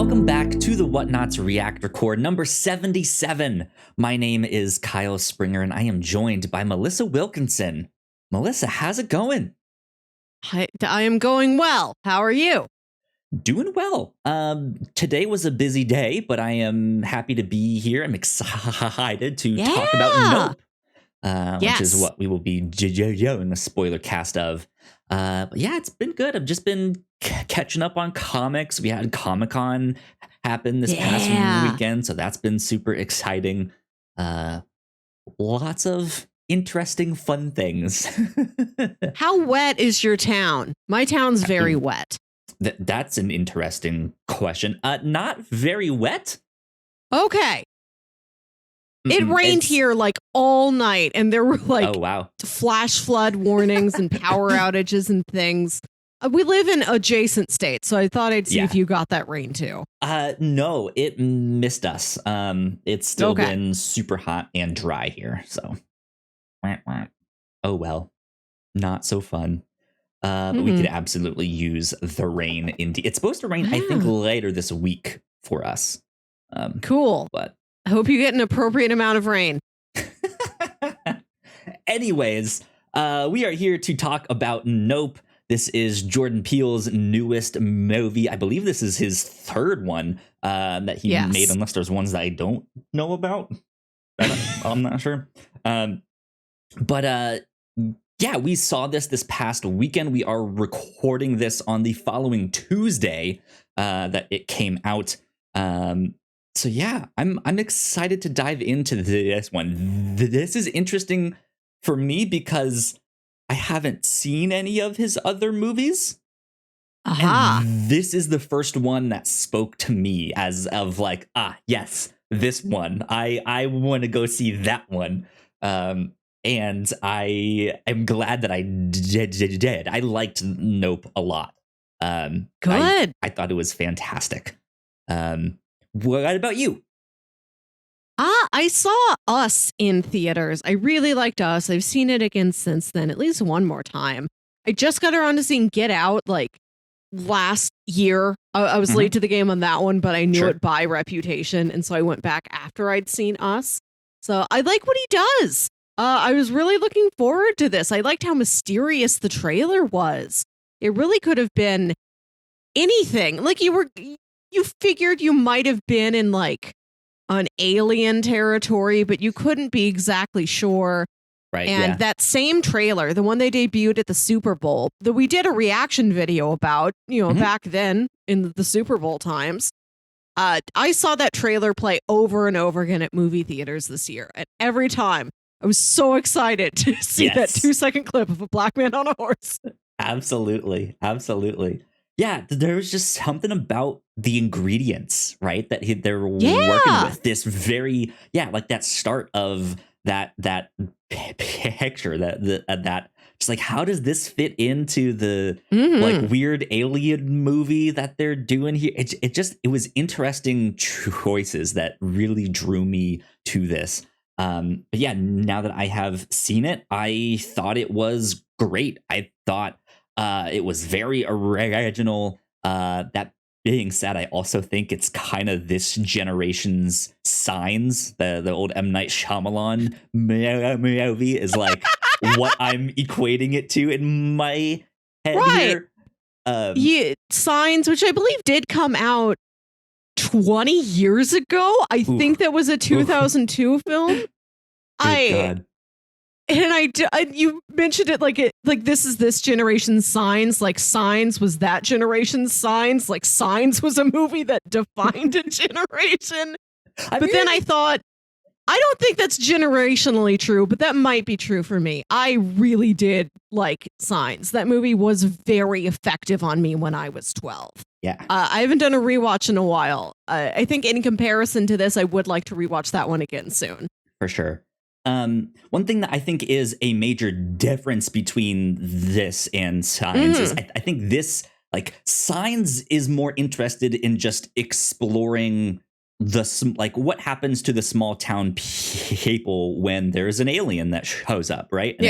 Welcome back to the Whatnauts Reactor Core number 77. My name is Kyle Springer, and I am joined by Melissa Wilkinson. Melissa, how's it going? I am going well. How are you? Doing well. Today was a busy day, but I am happy to be here. I'm excited to talk about Nope, which is what we will be doing a spoiler cast of. But yeah, it's been good. I've just been catching up on comics. We had Comic-Con happen this past weekend, so that's been super exciting. Lots of interesting, fun things. How wet is your town? My town's very wet. That's an interesting question. Not very wet. Okay. It rained here like all night, and there were like flash flood warnings and power outages and things. We live in adjacent states, so I thought I'd see if you got that rain too. No, it missed us. It's still been super hot and dry here, so oh well, not so fun. But we could absolutely use the rain. It's supposed to rain, I think, later this week for us. Cool. But I hope you get an appropriate amount of rain. Anyways, we are here to talk about Nope. This is Jordan Peele's newest movie. I believe this is his third one that he made, unless there's ones that I don't know about. I'm not sure. But yeah, we saw this past weekend. We are recording this on the following Tuesday that it came out. So yeah, I'm excited to dive into this one. This is interesting for me because I haven't seen any of his other movies. And this is the first one that spoke to me as of like, yes, this one. I want to go see that one. And I am glad that I did. I liked Nope a lot. Good. I thought it was fantastic. What about you? I saw Us in theaters. I really liked Us. I've seen it again since then, at least one more time. I just got around to seeing Get Out like last year. I was late to the game on that one, but I knew it by reputation. And so I went back after I'd seen Us. So I like what he does. I was really looking forward to this. I liked how mysterious the trailer was. It really could have been anything. Like you figured you might have been in like an alien territory, but you couldn't be exactly sure. Right. And that same trailer, the one they debuted at the Super Bowl, that we did a reaction video about, back then in the Super Bowl times. I saw that trailer play over and over again at movie theaters this year. And every time I was so excited to see that 2-second clip of a black man on a horse. Absolutely. Absolutely. Yeah, there was just something about the ingredients, right? That they're working with this very, like that start of that picture, that just like, how does this fit into the like weird alien movie that they're doing here? It was interesting choices that really drew me to this. But yeah, now that I have seen it, I thought it was great. I thought it was very original. That being said, I also think it's kind of this generation's Signs. The old M. Night Shyamalan movie is like what I'm equating it to in my head here. Signs, which I believe did come out 20 years ago. I think that was a 2002 film. God. And you mentioned it like this is this generation's Signs, like Signs was that generation's Signs, like Signs was a movie that defined a generation. Then I thought, I don't think that's generationally true, but that might be true for me. I really did like Signs. That movie was very effective on me when I was 12. Yeah. I haven't done a rewatch in a while. I think in comparison to this, I would like to rewatch that one again soon. For sure. One thing that I think is a major difference between this and Signs is I think this, like, Signs is more interested in just exploring what happens to the small town people when there's an alien that shows up, right? And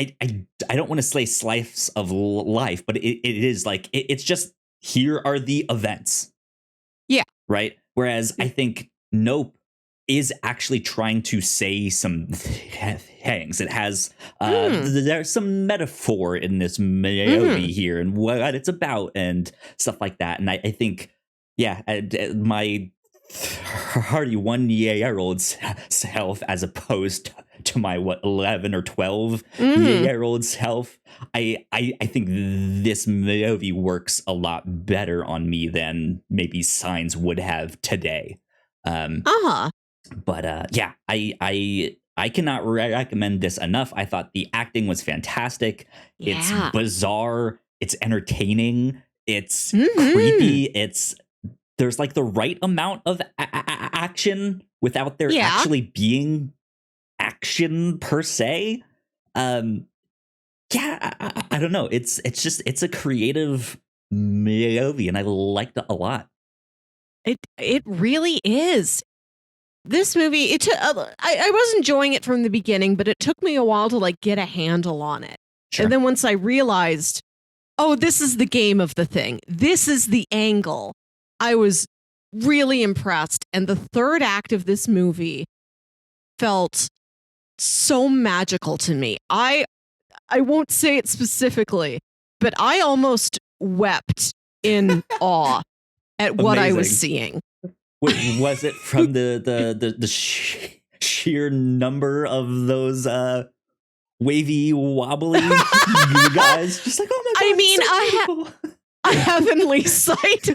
I don't want to say slice of life, but it is like it's just here are the events. Yeah. Right. Whereas I think Nope is actually trying to say some things. It has there's some metaphor in this movie here and what it's about and stuff like that. And I think, yeah, my 31-year-old self, as opposed to my 11 or 12-year-old self, I think this movie works a lot better on me than maybe Signs would have today. But yeah, I cannot recommend this enough. I thought the acting was fantastic. Yeah. It's bizarre. It's entertaining. It's creepy. There's like the right amount of action without there actually being action per se. I don't know. It's a creative movie, and I liked it a lot. It really is. This movie, I was enjoying it from the beginning, but it took me a while to like get a handle on it. Sure. And then once I realized, oh, this is the game of the thing. This is the angle. I was really impressed. And the third act of this movie felt so magical to me. I won't say it specifically, but I almost wept in awe at what I was seeing. Was it from the sheer number of those wavy wobbly guys? Just like, oh my god! I mean, so I heavenly sight.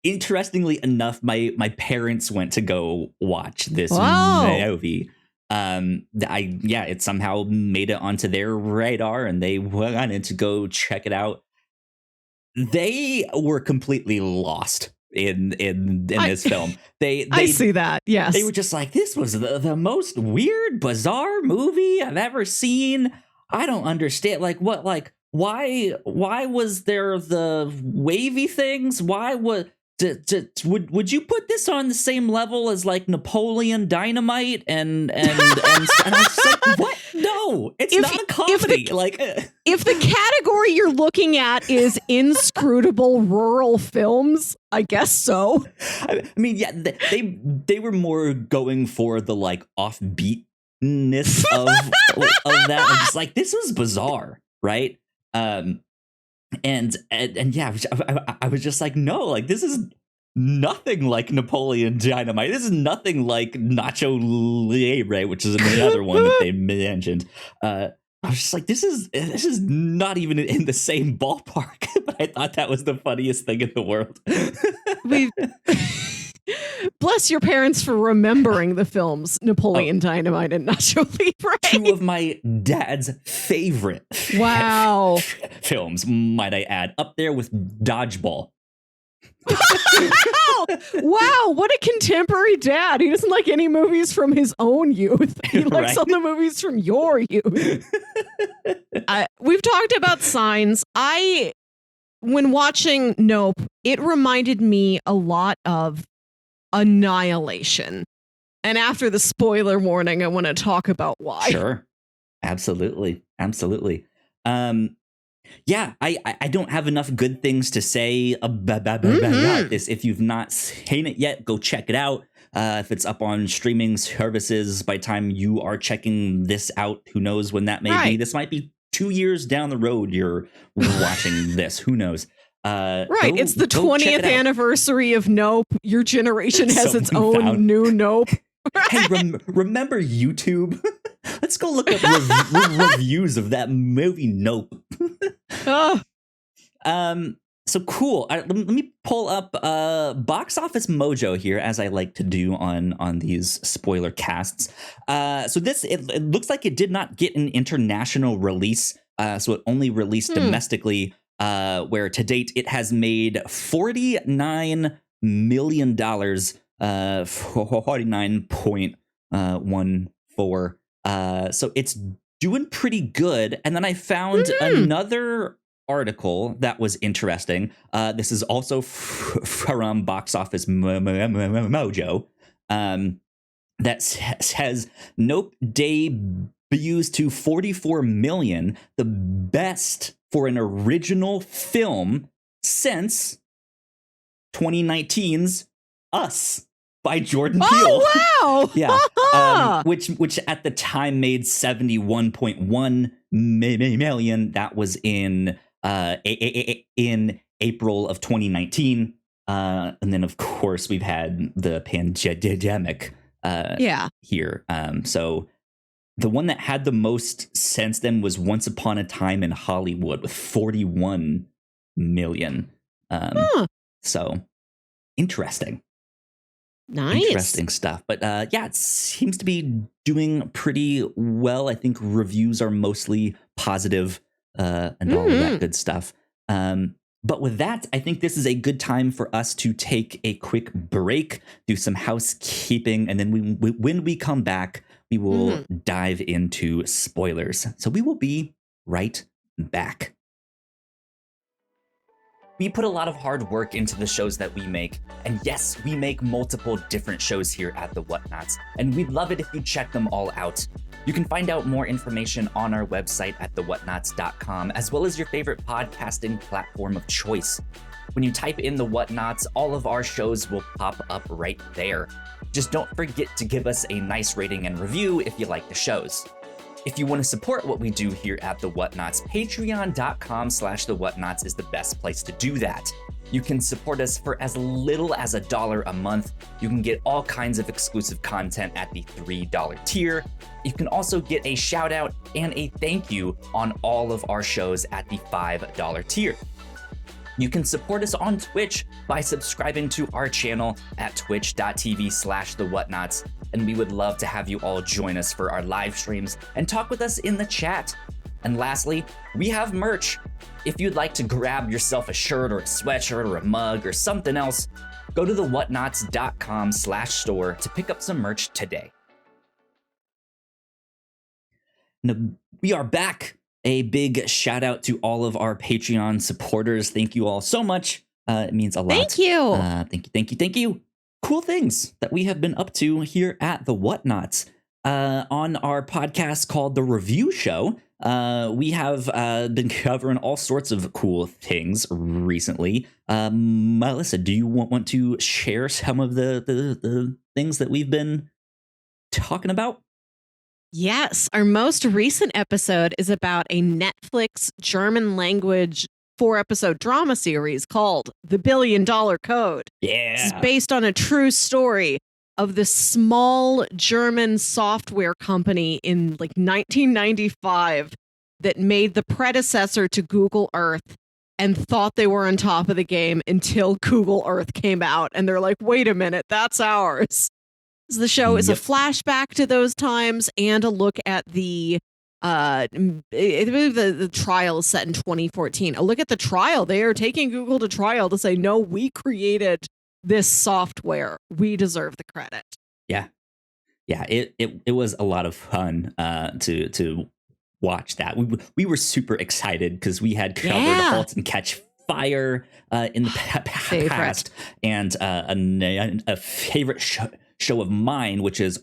Interestingly enough, my parents went to go watch this movie. It somehow made it onto their radar, and they wanted to go check it out. They were completely lost in this film. I see that. Yes, they were just like, this was the most weird, bizarre movie I've ever seen. I don't understand. Like, what? Like, why was there the wavy things? Why would you put this on the same level as like Napoleon Dynamite and I was just like, what? No, it's not a comedy. If the category you're looking at is inscrutable rural films, I guess so. I mean, yeah, they were more going for the like offbeatness of that. I'm just like, this was bizarre, right? And yeah, I was just like, no, like this is nothing like Napoleon Dynamite. This is nothing like Nacho Libre, which is another one that they mentioned. I was just like, this is not even in the same ballpark. But I thought that was the funniest thing in the world. Bless your parents for remembering the films Napoleon Dynamite and Nacho Libre. Two of my dad's favorite films, might I add, up there with Dodgeball. Wow, what a contemporary dad. He doesn't like any movies from his own youth. He likes all the movies from your youth. We've talked about Signs. When watching Nope, it reminded me a lot of Annihilation. And after the spoiler warning, I want to talk about why. Sure. Absolutely. Yeah, I don't have enough good things to say about this. If you've not seen it yet, go check it out. If it's up on streaming services by the time you are checking this out, who knows when that may be. This might be 2 years down the road you're watching this. Who knows? It's the 20th anniversary of Nope. Your generation has its own new Nope. Hey, remember YouTube? Let's go look up reviews of that movie Nope. So cool. Let me pull up Box Office Mojo here, as I like to do on these spoiler casts. So this it looks like it did not get an international release. So it only released domestically, where to date it has made $49 million, 49.14. So it's doing pretty good. And then I found another article that was interesting. This is also from Box Office Mojo, that says Nope views to 44 million, the best for an original film since 2019's Us by Jordan Peele. Oh, wow. Yeah. Which at the time made 71.1 million. That was in April of 2019. And then, of course, we've had the pandemic here. So the one that had the most since then was Once Upon a Time in Hollywood with 41 million. So interesting. Nice. Interesting stuff. But yeah, it seems to be doing pretty well. I think reviews are mostly positive and all of that good stuff. But with that, I think this is a good time for us to take a quick break, do some housekeeping, and then when we come back, we will dive into spoilers. So we will be right back. We put a lot of hard work into the shows that we make, and yes, we make multiple different shows here at the Whatnauts, and we'd love it if you check them all out. You can find out more information on our website at thewhatnauts.com, as well as your favorite podcasting platform of choice. When you type in the Whatnauts, all of our shows will pop up right there. Just don't forget to give us a nice rating and review if you like the shows. If you want to support what we do here at The Whatnauts, patreon.com/The Whatnauts is the best place to do that. You can support us for as little as $1 a month. You can get all kinds of exclusive content at the $3 tier. You can also get a shout out and a thank you on all of our shows at the $5 tier. You can support us on Twitch by subscribing to our channel at twitch.tv/The Whatnauts. And we would love to have you all join us for our live streams and talk with us in the chat. And lastly, we have merch. If you'd like to grab yourself a shirt or a sweatshirt or a mug or something else, go to thewhatnauts.com/store to pick up some merch today. Now, we are back. A big shout out to all of our Patreon supporters. Thank you all so much. It means a lot. Thank you. Thank you. Cool things that we have been up to here at the Whatnauts. On our podcast called The Review Show, we have been covering all sorts of cool things recently. Melissa, do you want to share some of the things that we've been talking about? Yes, our most recent episode is about a Netflix German language 4-episode drama series called The $1 Billion Code. Yeah. This is based on a true story of this small German software company in like 1995 that made the predecessor to Google Earth and thought they were on top of the game until Google Earth came out. And they're like, wait a minute, that's ours. So the show is a flashback to those times and a look at the trial is set in 2014. A look at the trial. They are taking Google to trial to say, no, we created this software. We deserve the credit. Yeah. It was a lot of fun to watch that. We were super excited because we had covered Halt and Catch Fire in the past, and a favorite show of mine, which is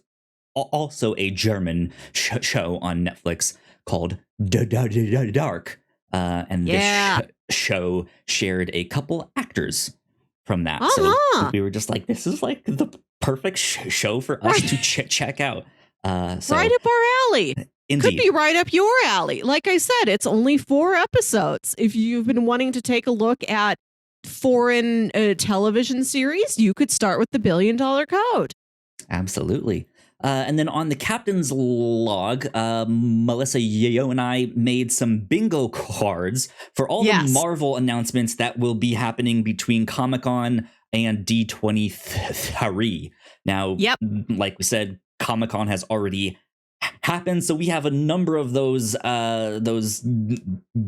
also a German show on Netflix called Dark. And this show shared a couple actors from that. So we were just like, this is like the perfect show for us to check out. Right up our alley. Indeed. Could be right up your alley. Like I said, it's only 4 episodes. If you've been wanting to take a look at foreign television series, you could start with The $1 Billion Code. Absolutely. And then on the captain's log, Melissa, you and I made some bingo cards for all the Marvel announcements that will be happening between Comic-Con and D23. Now, like we said, Comic-Con has already happened, so we have a number of those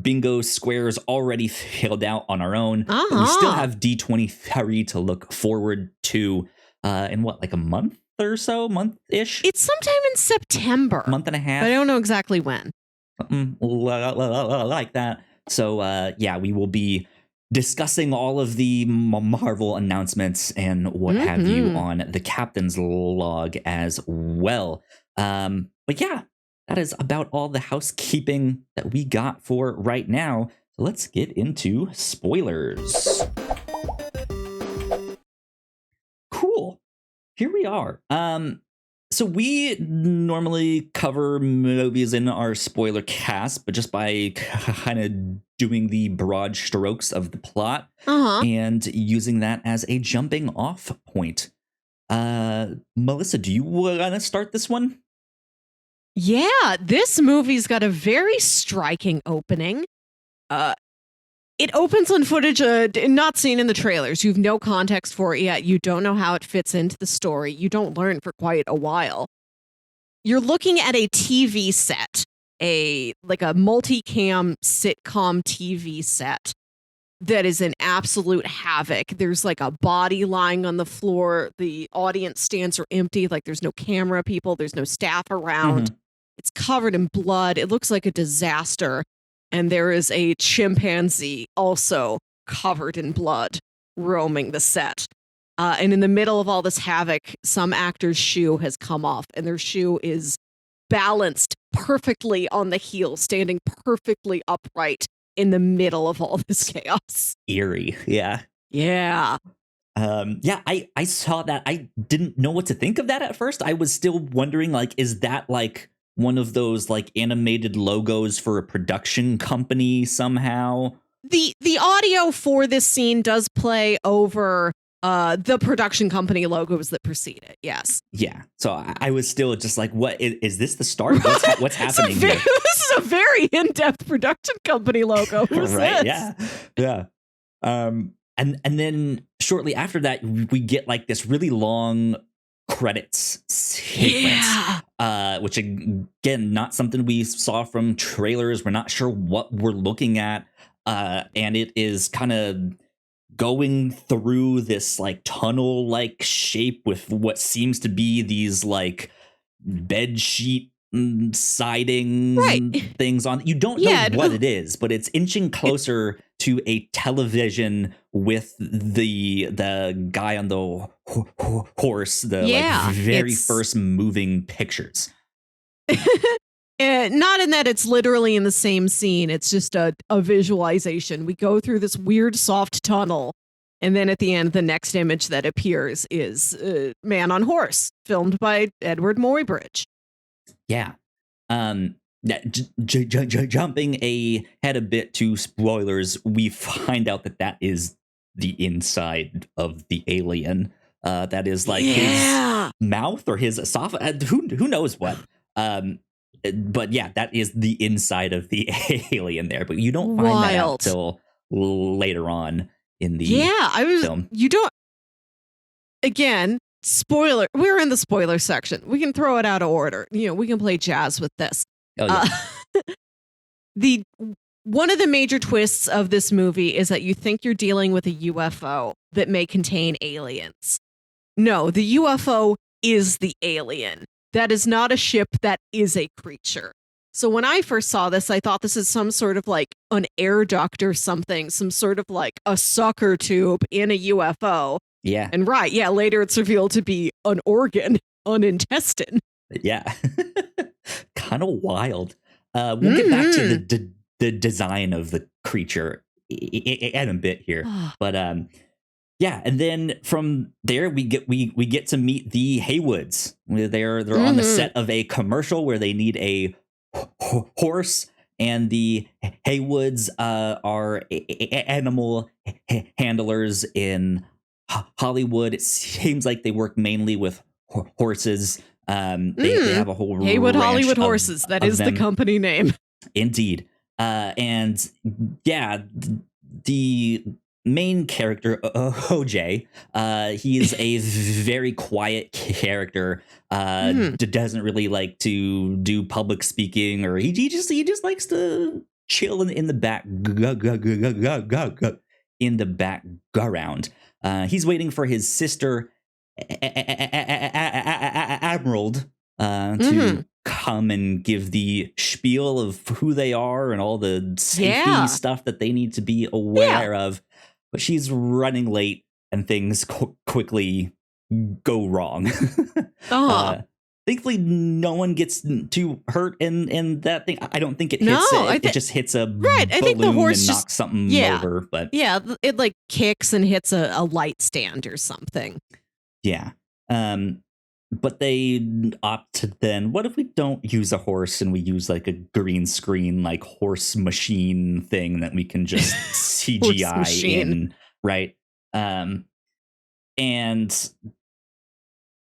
bingo squares already filled out on our own. But we still have D23 to look forward to in what, like a month or so, month-ish? It's sometime in September. Month and a half. I don't know exactly when. Something like that. So we will be discussing all of the Marvel announcements and what have you on the captain's log as well. But yeah, that is about all the housekeeping that we got for right now. So let's get into spoilers. Cool. Here we are. So we normally cover movies in our spoiler cast, but just by kind of doing the broad strokes of the plot and using that as a jumping off point. Melissa, do you want to start this one? Yeah, this movie's got a very striking opening. It opens on footage not seen in the trailers. You have no context for it yet. You don't know how it fits into the story. You don't learn for quite a while. You're looking at a TV set, like a multicam sitcom TV set that is an absolute havoc. There's like a body lying on the floor. The audience stands are empty. Like there's no camera people. There's no staff around. It's covered in blood. It looks like a disaster. And there is a chimpanzee also covered in blood roaming the set. And in the middle of all this havoc, some actor's shoe has come off, and their shoe is balanced perfectly on the heel, standing perfectly upright in the middle of all this chaos. Eerie, yeah. Yeah. I saw that. I didn't know what to think of that at first. I was still wondering, like, is that like one of those like animated logos for a production company somehow? The audio for this scene does play over the production company logos that precede it. Yes. Yeah. So I was still just like, what is this the start? What's happening here? This is a very in-depth production company logo. Who's right? this? Yeah. And then shortly after that, we get like this really long credits sequence, which again, not something we saw from trailers. We're not sure what we're looking at, and it is kind of going through this like tunnel like shape with what seems to be these like bed sheet siding things on. You don't know what it is, but it's inching closer to a television with the guy on the horse, the like very first moving pictures. Not in that it's literally in the same scene. It's just a visualization. We go through this weird soft tunnel, and then at the end, the next image that appears is Man on Horse, filmed by Edward Muybridge. Yeah. Jumping ahead a bit to spoilers, we find out that is the inside of the alien. That is like his mouth or his esophagus. Who knows what? But yeah, that is the inside of the alien there. But you don't find that out till later on in the film. You don't. Again, spoiler. We're in the spoiler section. We can throw it out of order. We can play jazz with this. Oh, yeah. One of the major twists of this movie is that you think you're dealing with a UFO that may contain aliens. No, the UFO is the alien. That is not a ship, that is a creature. So when I first saw this, I thought this is some sort of like an air duct or something, some sort of like a sucker tube in a UFO. Yeah. And later it's revealed to be an organ, an intestine. Yeah. Kind of wild. We'll get back to the design of the creature in a bit here. But yeah, and then from there we get to meet the Haywoods. They're on the set of a commercial where they need a horse, and the Haywoods are animal handlers in Hollywood. It seems like they work mainly with horses. They have a whole Haywood Hollywood Horses. That is the company name. Indeed. And yeah, the main character, OJ, he is a very quiet character. Doesn't really like to do public speaking, or he just likes to chill in the background. He's waiting for his sister Emerald to come and give the spiel of who they are and all the safety stuff that they need to be aware of. But she's running late and things quickly go wrong. thankfully no one gets too hurt in that thing. I don't think it hits it just hits a right. I think the horse and just knocks something over. But it like kicks and hits a light stand or something. Yeah. But they opt to then, what if we don't use a horse and we use like a green screen, like horse machine thing that we can just CGI in, right? And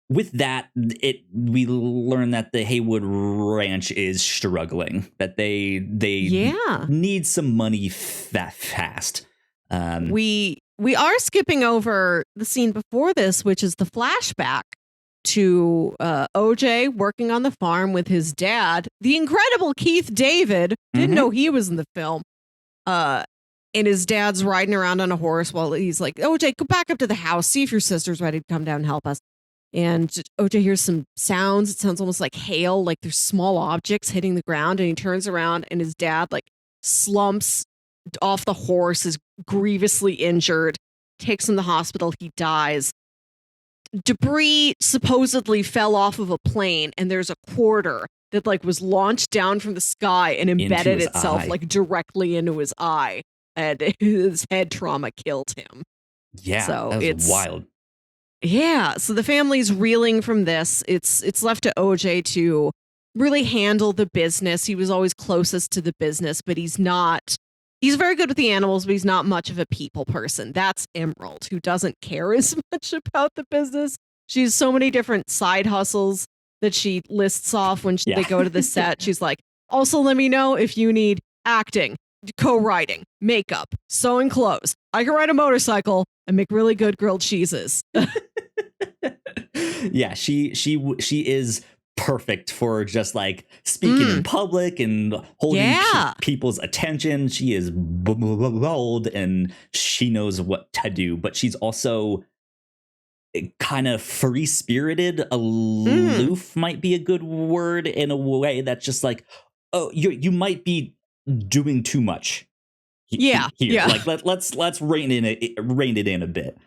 with that, we learn that the Haywood Ranch is struggling, that they need some money that fast. We are skipping over the scene before this, which is the flashback to OJ working on the farm with his dad, the incredible Keith David. Didn't know he was in the film. And his dad's riding around on a horse while he's like, OJ, go back up to the house, see if your sister's ready to come down and help us. And OJ hears some sounds. It sounds almost like hail, like there's small objects hitting the ground. And he turns around and his dad like slumps off the horse, is grievously injured, takes him to the hospital. He dies. Debris supposedly fell off of a plane, and there's a quarter that like was launched down from the sky and embedded itself like directly into his eye, and his head trauma killed him. Yeah, so it's wild. Yeah, so the family's reeling from this. It's left to OJ to really handle the business. He was always closest to the business, but he's very good with the animals, but he's not much of a people person. That's Emerald, who doesn't care as much about the business. She has so many different side hustles that she lists off when they go to the set. She's like, also let me know if you need acting, co-writing, makeup, sewing clothes. I can ride a motorcycle and make really good grilled cheeses. Yeah, she is perfect for just like speaking in public and holding people's attention. She is bold and she knows what to do, but she's also kind of free spirited. Aloof might be a good word, in a way that's just like, oh, you might be doing too much. Here. Like let's rein it in a bit.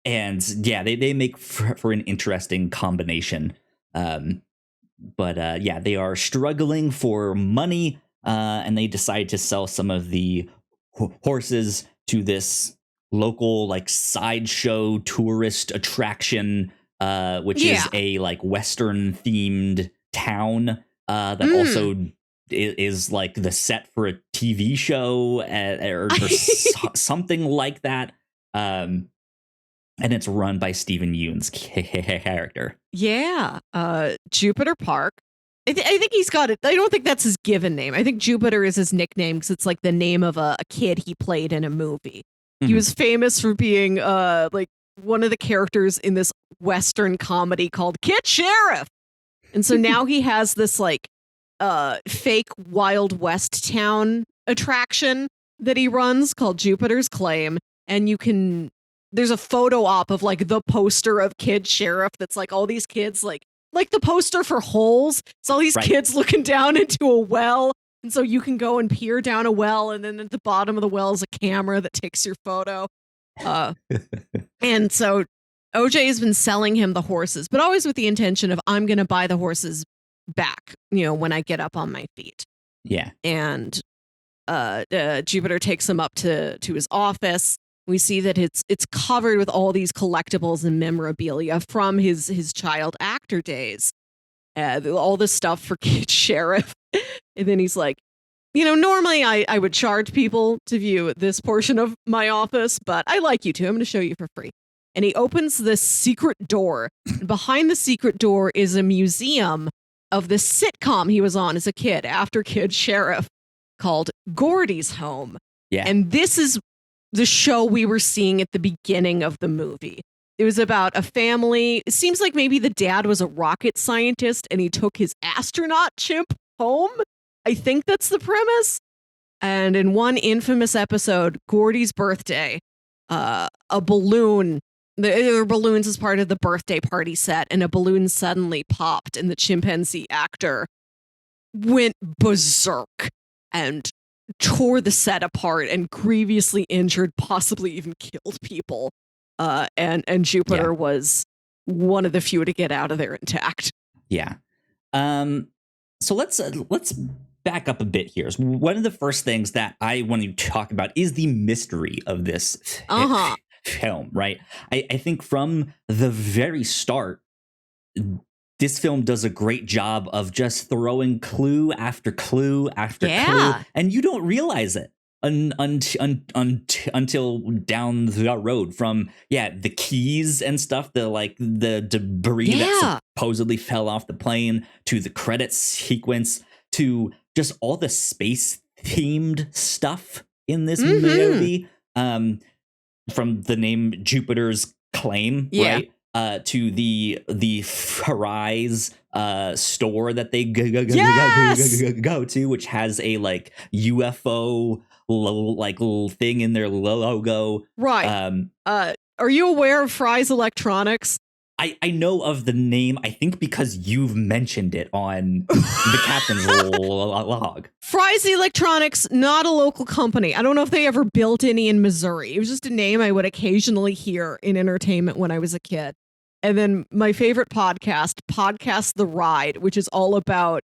And yeah, they make for an interesting combination. But they are struggling for money, and they decide to sell some of the horses to this local like sideshow tourist attraction, which is a like Western themed town that also is like the set for a TV show or something like that. And it's run by Stephen Yoon's character. Yeah. Jupiter Park. I think he's got it. I don't think that's his given name. I think Jupiter is his nickname because it's like the name of a kid he played in a movie. He was famous for being like one of the characters in this Western comedy called Kid Sheriff. And so now he has this like fake Wild West town attraction that he runs called Jupiter's Claim. And there's a photo op of like the poster of Kid Sheriff that's like all these kids like the poster for Holes. It's all these kids looking down into a well. And so you can go and peer down a well, and then at the bottom of the well is a camera that takes your photo. And so OJ has been selling him the horses, but always with the intention of, I'm going to buy the horses back, when I get up on my feet. Yeah. And Jupiter takes him up to his office. We see that it's covered with all these collectibles and memorabilia from his child actor days. All this stuff for Kid Sheriff. And then he's like, normally I would charge people to view this portion of my office, but I like you to. I'm going to show you for free. And he opens this secret door. And behind the secret door is a museum of the sitcom he was on as a kid after Kid Sheriff called Gordy's Home. Yeah. And this is the show we were seeing at the beginning of the movie. It was about a family. It seems like maybe the dad was a rocket scientist and he took his astronaut chimp home. I think that's the premise. And in one infamous episode, Gordy's birthday, a balloon, there were balloons as part of the birthday party set, and a balloon suddenly popped and the chimpanzee actor went berserk and tore the set apart and grievously injured, possibly even killed people. And Jupiter was one of the few to get out of there intact. Yeah. So let's back up a bit here. So one of the first things that I want to talk about is the mystery of this film, right? I think from the very start, this film does a great job of just throwing clue after clue after clue, and you don't realize it until down the road. From the keys and stuff, the debris that supposedly fell off the plane, to the credits sequence, to just all the space themed stuff in this movie. From the name Jupiter's Claim, right? To the Fry's store that they go to, which has a like UFO little thing in their logo. Right. Are you aware of Fry's Electronics? I know of the name, I think because you've mentioned it on the captain's log. Fry's Electronics, not a local company. I don't know if they ever built any in Missouri. It was just a name I would occasionally hear in entertainment when I was a kid. And then my favorite podcast The Ride, which is all about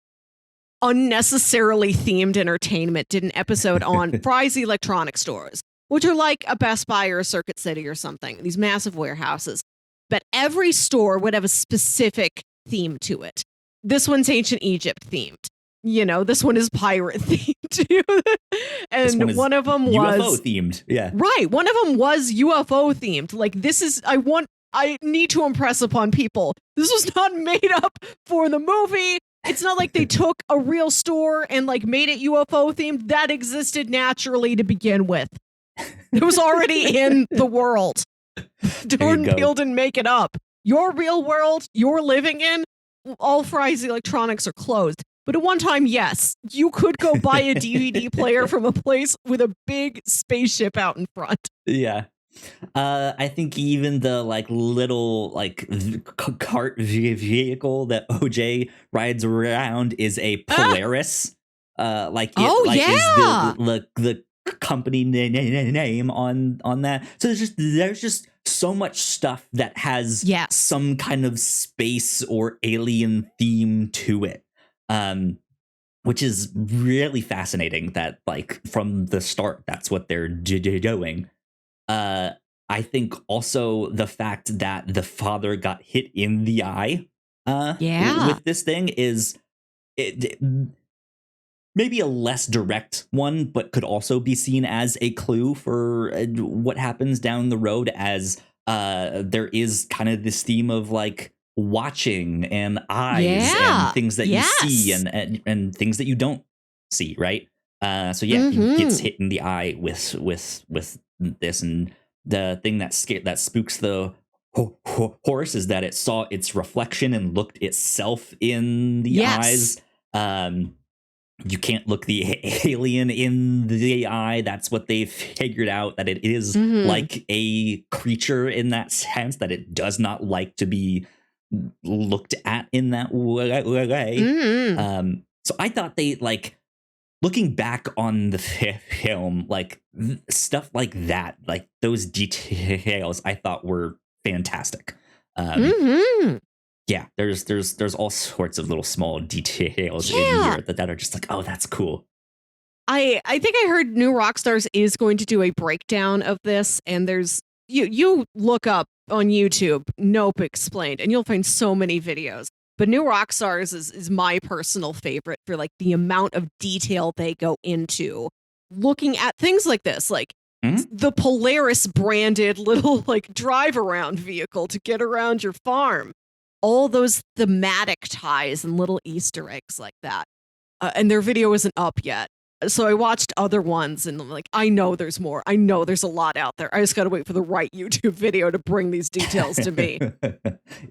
unnecessarily themed entertainment, did an episode on Fry's Electronics stores, which are like a Best Buy or a Circuit City or something, these massive warehouses. But every store would have a specific theme to it. This one's ancient Egypt themed. You know, this one is pirate themed. And one of them was UFO themed. Yeah. Right. One of them was UFO themed. Like, this is, I need to impress upon people. This was not made up for the movie. It's not like they took a real store and like made it UFO themed. That existed naturally to begin with. It was already in the world. Jordan Peele didn't make it up. Your real world you're living in, all Fry's Electronics are closed. But at one time, yes, you could go buy a DVD player from a place with a big spaceship out in front. Yeah. I think even the like little like cart vehicle that OJ rides around is a Polaris. Is the company name on that. So there's just so much stuff that has some kind of space or alien theme to it, which is really fascinating. That like from the start, that's what they're doing. I think also the fact that the father got hit in the eye with this thing is maybe a less direct one, but could also be seen as a clue for what happens down the road, as there is kind of this theme of like watching and eyes and things that you see and things that you don't see, right? He gets hit in the eye with this, and the thing that spooks the horse is that it saw its reflection and looked itself in the eyes. You can't look the alien in the eye. That's what they figured out, that it is like a creature in that sense, that it does not like to be looked at in that way. So I thought they, like, looking back on the film, like stuff like that, like those details I thought were fantastic. Yeah, there's all sorts of little small details in here that are just like, oh, that's cool. I think I heard New Rockstars is going to do a breakdown of this, and there's you look up on YouTube Nope Explained, and you'll find so many videos. But New Rockstars is my personal favorite for like the amount of detail they go into looking at things like this, like the Polaris branded little like drive around vehicle to get around your farm. All those thematic ties and little Easter eggs like that. And their video isn't up yet. So I watched other ones and I'm like, I know there's more. I know there's a lot out there. I just got to wait for the right YouTube video to bring these details to me.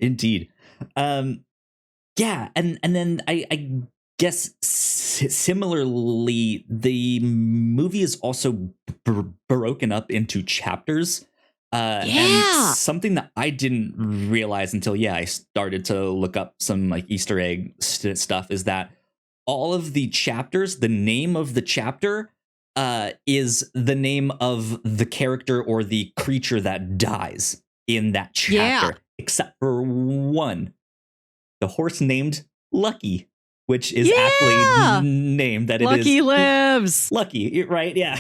Indeed. Yeah. And then I guess similarly, the movie is also broken up into chapters. And something that I didn't realize until I started to look up some like Easter egg stuff is that all of the chapters, the name of the chapter is the name of the character or the creature that dies in that chapter. except for one, the horse named Lucky, which is aptly named that Lucky it is lives. Lucky, right? Yeah.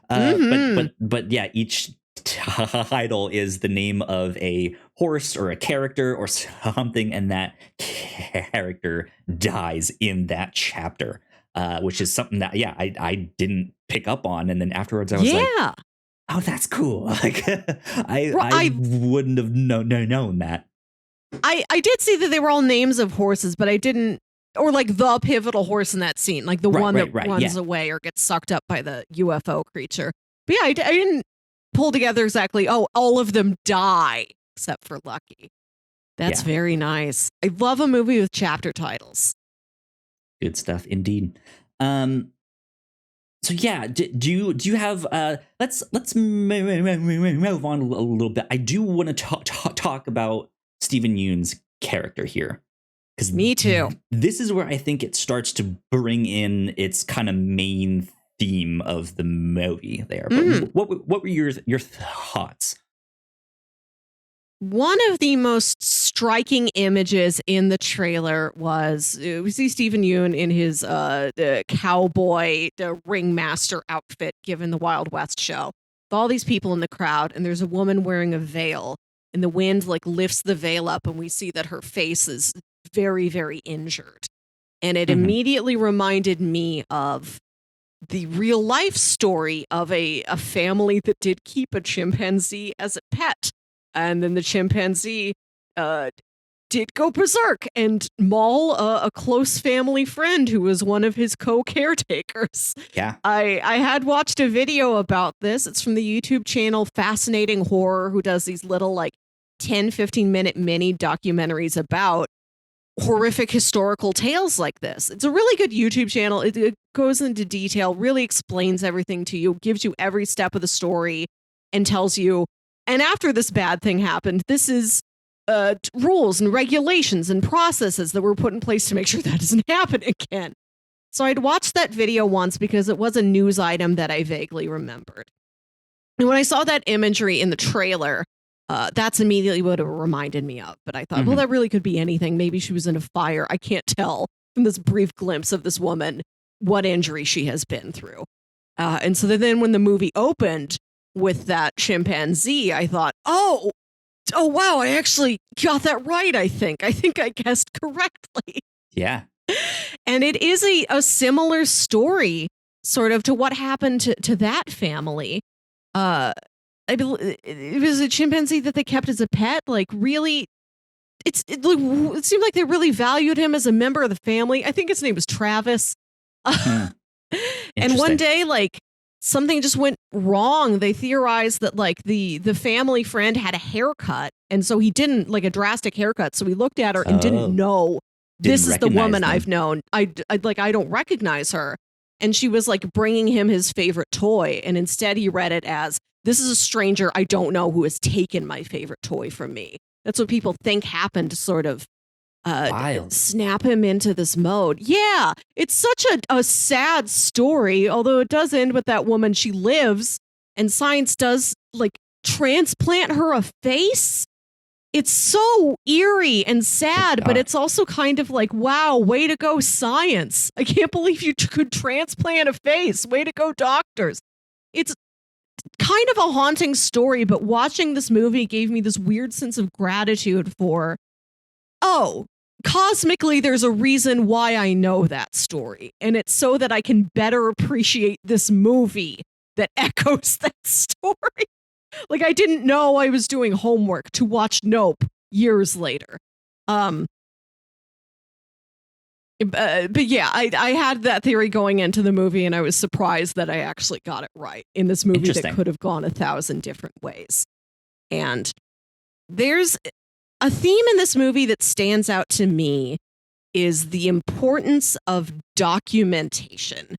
But yeah, each title is the name of a horse or a character or something, and that character dies in that chapter, which is something that I didn't pick up on, and then afterwards I was like, oh, that's cool. Like I wouldn't have known that. I did see that they were all names of horses, but I didn't, or like the pivotal horse in that scene, like the one that runs away or gets sucked up by the UFO creature. But yeah, I didn't pull together exactly, oh, all of them die except for Lucky. That's very nice. I love a movie with chapter titles. Good stuff indeed. So yeah, do you have let's move on a little bit. I do want to talk about Steven Yeun's character here. Because me too. This is where I think it starts to bring in its kind of main theme of the movie there. But what were your thoughts? One of the most striking images in the trailer was we see Steven Yeun in his the cowboy, the ringmaster outfit given the Wild West show. With all these people in the crowd, and there's a woman wearing a veil, and the wind like lifts the veil up, and we see that her face is very, very injured. And it immediately reminded me of the real life story of a family that did keep a chimpanzee as a pet. And then the chimpanzee did go berserk and maul a close family friend who was one of his co-caretakers. Yeah. I had watched a video about this. It's from the YouTube channel Fascinating Horror, who does these little like 10-15 minute mini documentaries about horrific historical tales like this. It's a really good YouTube channel. It goes into detail, really explains everything to you, gives you every step of the story, and tells you, and after this bad thing happened, this is rules and regulations and processes that were put in place to make sure that doesn't happen again. So I'd watched that video once because it was a news item that I vaguely remembered. And when I saw that imagery in the trailer, that's immediately what it reminded me of. But I thought, well, that really could be anything. Maybe she was in a fire. I can't tell from this brief glimpse of this woman what injury she has been through. And so then when the movie opened with that chimpanzee, I thought, oh, wow, I actually got that right, I think. I think I guessed correctly. Yeah. And it is a similar story, sort of, to what happened to that family. It was a chimpanzee that they kept as a pet. Like, really, it seemed like they really valued him as a member of the family. I think his name was Travis. And one day, like, something just went wrong. They theorized that, like, the family friend had a haircut, and so he didn't, like, a drastic haircut. So he looked at her and didn't know, this is the woman I've known. I don't recognize her. And she was, like, bringing him his favorite toy, and instead he read it as, this is a stranger I don't know who has taken my favorite toy from me. That's what people think happened to sort of snap him into this mode. Yeah, it's such a sad story, although it does end with that woman. She lives, and science does, like, transplant her a face. It's so eerie and sad, but it's also kind of like, wow, way to go, science. I can't believe you could transplant a face. Way to go, doctors. It's kind of a haunting story, but watching this movie gave me this weird sense of gratitude for, oh, cosmically, there's a reason why I know that story. And it's so that I can better appreciate this movie that echoes that story. Like, I didn't know I was doing homework to watch Nope years later. But yeah, I had that theory going into the movie, and I was surprised that I actually got it right in this movie that could have gone 1,000 different ways. And there's a theme in this movie that stands out to me is the importance of documentation.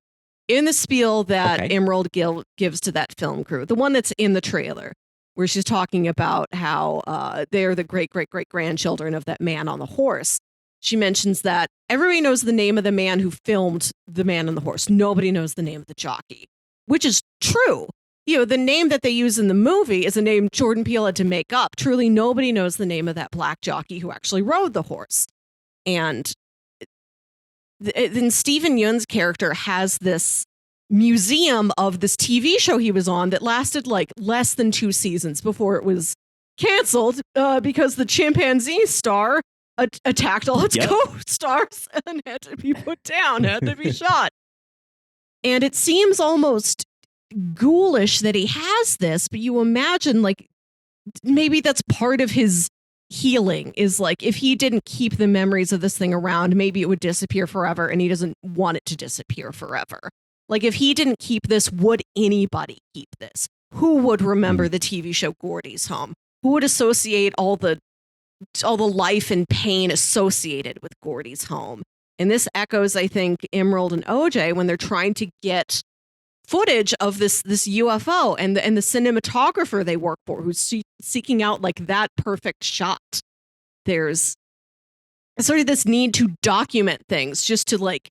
In the spiel that Emerald gives to that film crew, the one that's in the trailer, where she's talking about how they're the great-great-great-grandchildren of that man on the horse. She mentions that everybody knows the name of the man who filmed The Man on the Horse. Nobody knows the name of the jockey, which is true. the name that they use in the movie is a name Jordan Peele had to make up. Truly, nobody knows the name of that black jockey who actually rode the horse. And then Stephen Yeun's character has this museum of this TV show he was on that lasted like less than 2 seasons before it was canceled because the chimpanzee star attacked all its co-stars and had to be put down, had to be shot. And it seems almost ghoulish that he has this, but you imagine like maybe that's part of his healing is like if he didn't keep the memories of this thing around, maybe it would disappear forever, and he doesn't want it to disappear forever. Like if he didn't keep this, would anybody keep this? Who would remember the TV show Gordy's Home? Who would associate all the life and pain associated with Gordy's Home? And this echoes, I think, Emerald and OJ when they're trying to get footage of this UFO and the cinematographer they work for who's seeking out like that perfect shot. There's sort of this need to document things just to like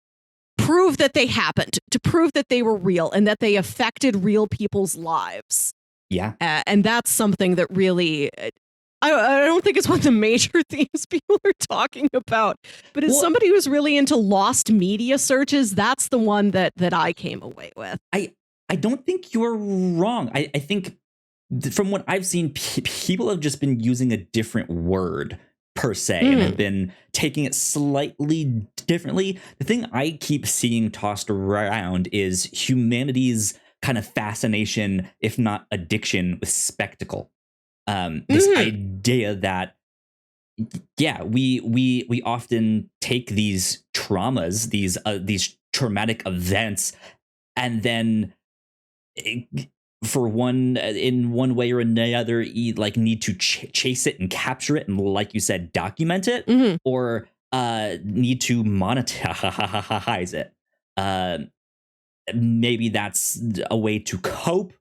prove that they happened, to prove that they were real and that they affected real people's lives. Yeah. And that's something that really, I don't think it's one of the major themes people are talking about, but as somebody who's really into lost media searches, that's the one that I came away with. I don't think you're wrong. I think from what I've seen, people have just been using a different word per se and have been taking it slightly differently. The thing I keep seeing tossed around is humanity's kind of fascination, if not addiction, with spectacle. This idea that, we often take these traumas, these traumatic events, and then in one way or another, you like need to chase it and capture it, and like you said, document it, or need to monetize it. Maybe that's a way to cope.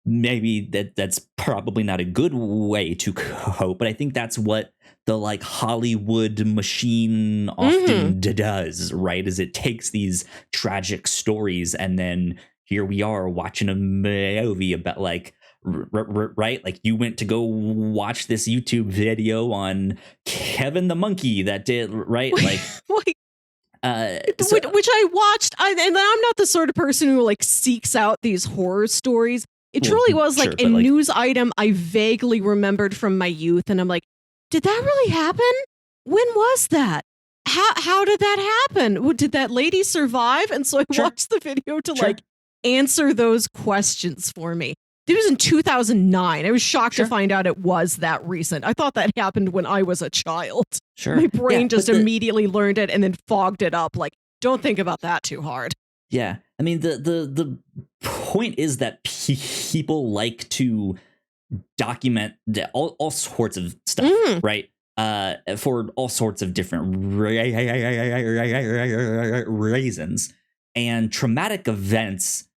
Maybe that's probably not a good way to cope, but I think that's what the like Hollywood machine often does, right? Is it takes these tragic stories and then here we are watching a movie about like, right? Like you went to go watch this YouTube video on Kevin the Monkey that did, right? Like, which I watched. And I'm not the sort of person who like seeks out these horror stories. It truly was like a news item I vaguely remembered from my youth. And I'm like, did that really happen? When was that? How did that happen? Did that lady survive? And so I watched the video to like answer those questions for me. It was in 2009. I was shocked to find out it was that recent. I thought that happened when I was a child. My brain just immediately learned it and then fogged it up. Like, don't think about that too hard. Yeah. I mean, the point is that people like to document all sorts of stuff, right? For all sorts of different reasons. And traumatic events,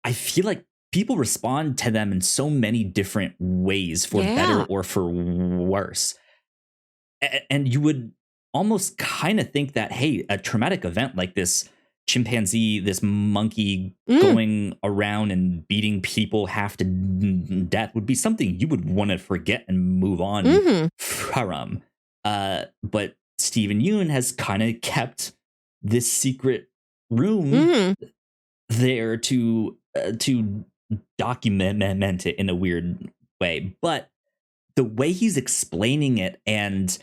I feel like people respond to them in so many different ways, for better or for worse. And you would almost kind of think that, hey, a traumatic event like this chimpanzee, this monkey going around and beating people half to death would be something you would want to forget and move on from. But Stephen Yeun has kind of kept this secret room there to document it in a weird way. But the way he's explaining it and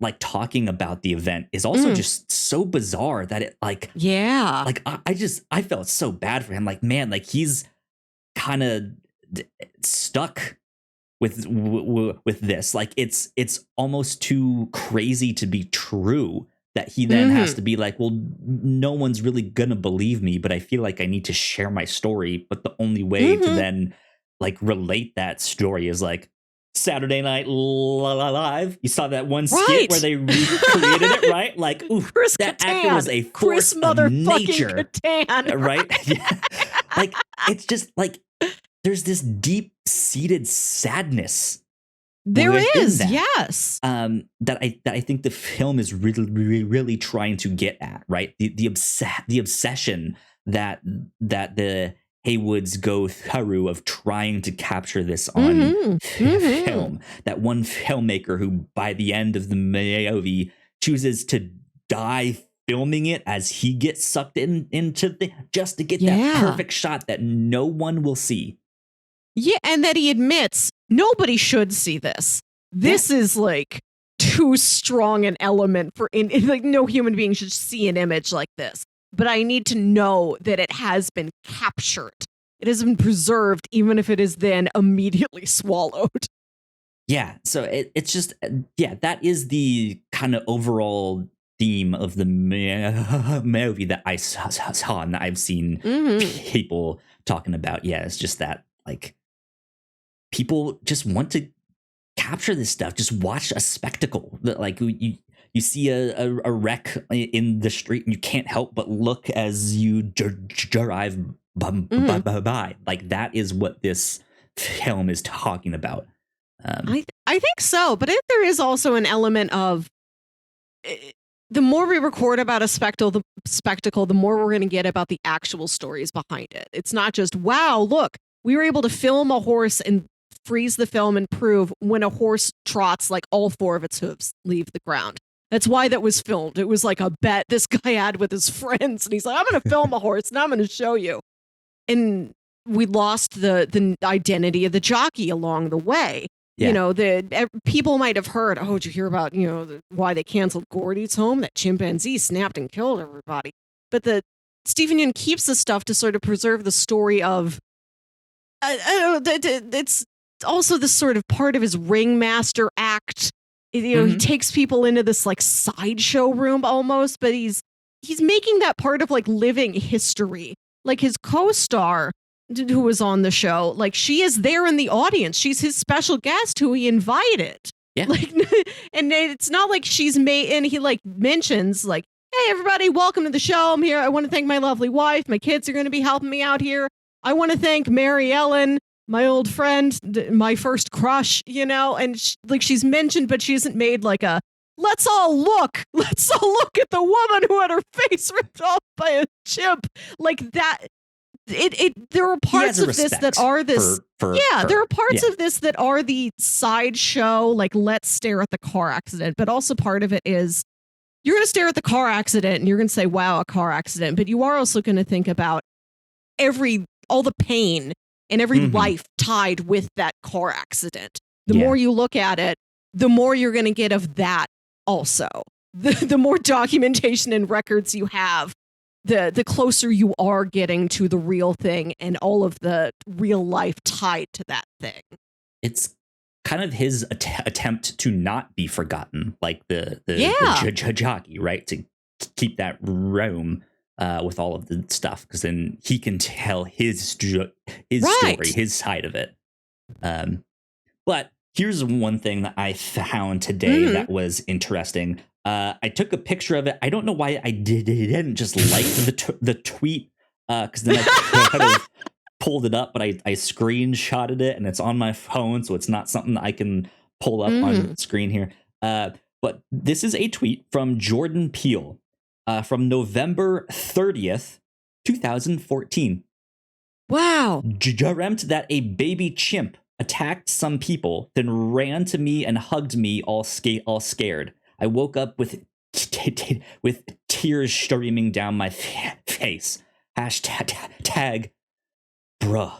like talking about the event is also just so bizarre that it like I felt so bad for him. Like, man, like he's kind of stuck with this. Like it's almost too crazy to be true that he then has to be like, well, no one's really gonna believe me, but I feel like I need to share my story. But the only way to then like relate that story is like Saturday Night Live. You saw that one skit where they recreated it, right? Like, ooh, that actor was a force of nature, right? Yeah. Like, it's just like there's this deep-seated sadness. There is, yes. That I think the film is really trying to get at, right? The obsession that the Haywood's go through of trying to capture this on film. That one filmmaker who, by the end of the movie, chooses to die filming it as he gets sucked into just to get that perfect shot that no one will see. Yeah, and that he admits nobody should see this. This is like too strong an element for like no human being should see an image like this. But I need to know that it has been captured. It has been preserved, even if it is then immediately swallowed. Yeah, so it's just, that is the kind of overall theme of the movie that I saw and that I've seen people talking about. Yeah, it's just that, like, people just want to capture this stuff, just watch a spectacle. Like, you see a wreck in the street and you can't help but look as you drive by. Like, that is what this film is talking about. I think so, but there is also an element of the more we record about a spectacle, the more we're going to get about the actual stories behind it. It's not just, wow, look, we were able to film a horse and freeze the film and prove when a horse trots, like all four of its hooves leave the ground. That's why that was filmed. It was like a bet this guy had with his friends, and he's like, I'm going to film a horse and I'm going to show you. And we lost the identity of the jockey along the way. Yeah. You know, people might have heard, oh, did you hear about, why they canceled Gordy's home? That chimpanzee snapped and killed everybody. But Stephen Yoon keeps the stuff to sort of preserve the story of, it's also this sort of part of his ringmaster act. He takes people into this like sideshow room almost, but he's making that part of like living history. Like his co-star who was on the show, like she is there in the audience. She's his special guest who he invited. Yeah. Like, and it's not like she's made, and he like mentions like, hey, everybody, welcome to the show. I'm here. I want to thank my lovely wife. My kids are going to be helping me out here. I want to thank Mary Ellen, my old friend, my first crush, and she's mentioned, but she hasn't made like a, let's all look at the woman who had her face ripped off by a chimp like that. There are parts of this that are this. There are parts of this that are the sideshow, like let's stare at the car accident. But also part of it is you're going to stare at the car accident and you're going to say, wow, a car accident. But you are also going to think about all the pain and every life tied with that car accident. The more you look at it, the more you're going to get of that also. The more documentation and records you have, the closer you are getting to the real thing and all of the real life tied to that thing. It's kind of his attempt to not be forgotten, like the jockey, right? To keep that room with all of the stuff, because then he can tell his story, his side of it. But here's one thing that I found today that was interesting. I took a picture of it. I don't know why I didn't just like the tweet, because then I could have pulled it up, but I screenshotted it and it's on my phone, so it's not something that I can pull up on screen here. But this is a tweet from Jordan Peele from November 30th, 2014. Wow. Dreamt that a baby chimp attacked some people, then ran to me and hugged me all scared. I woke up with tears streaming down my face. Hashtag bruh.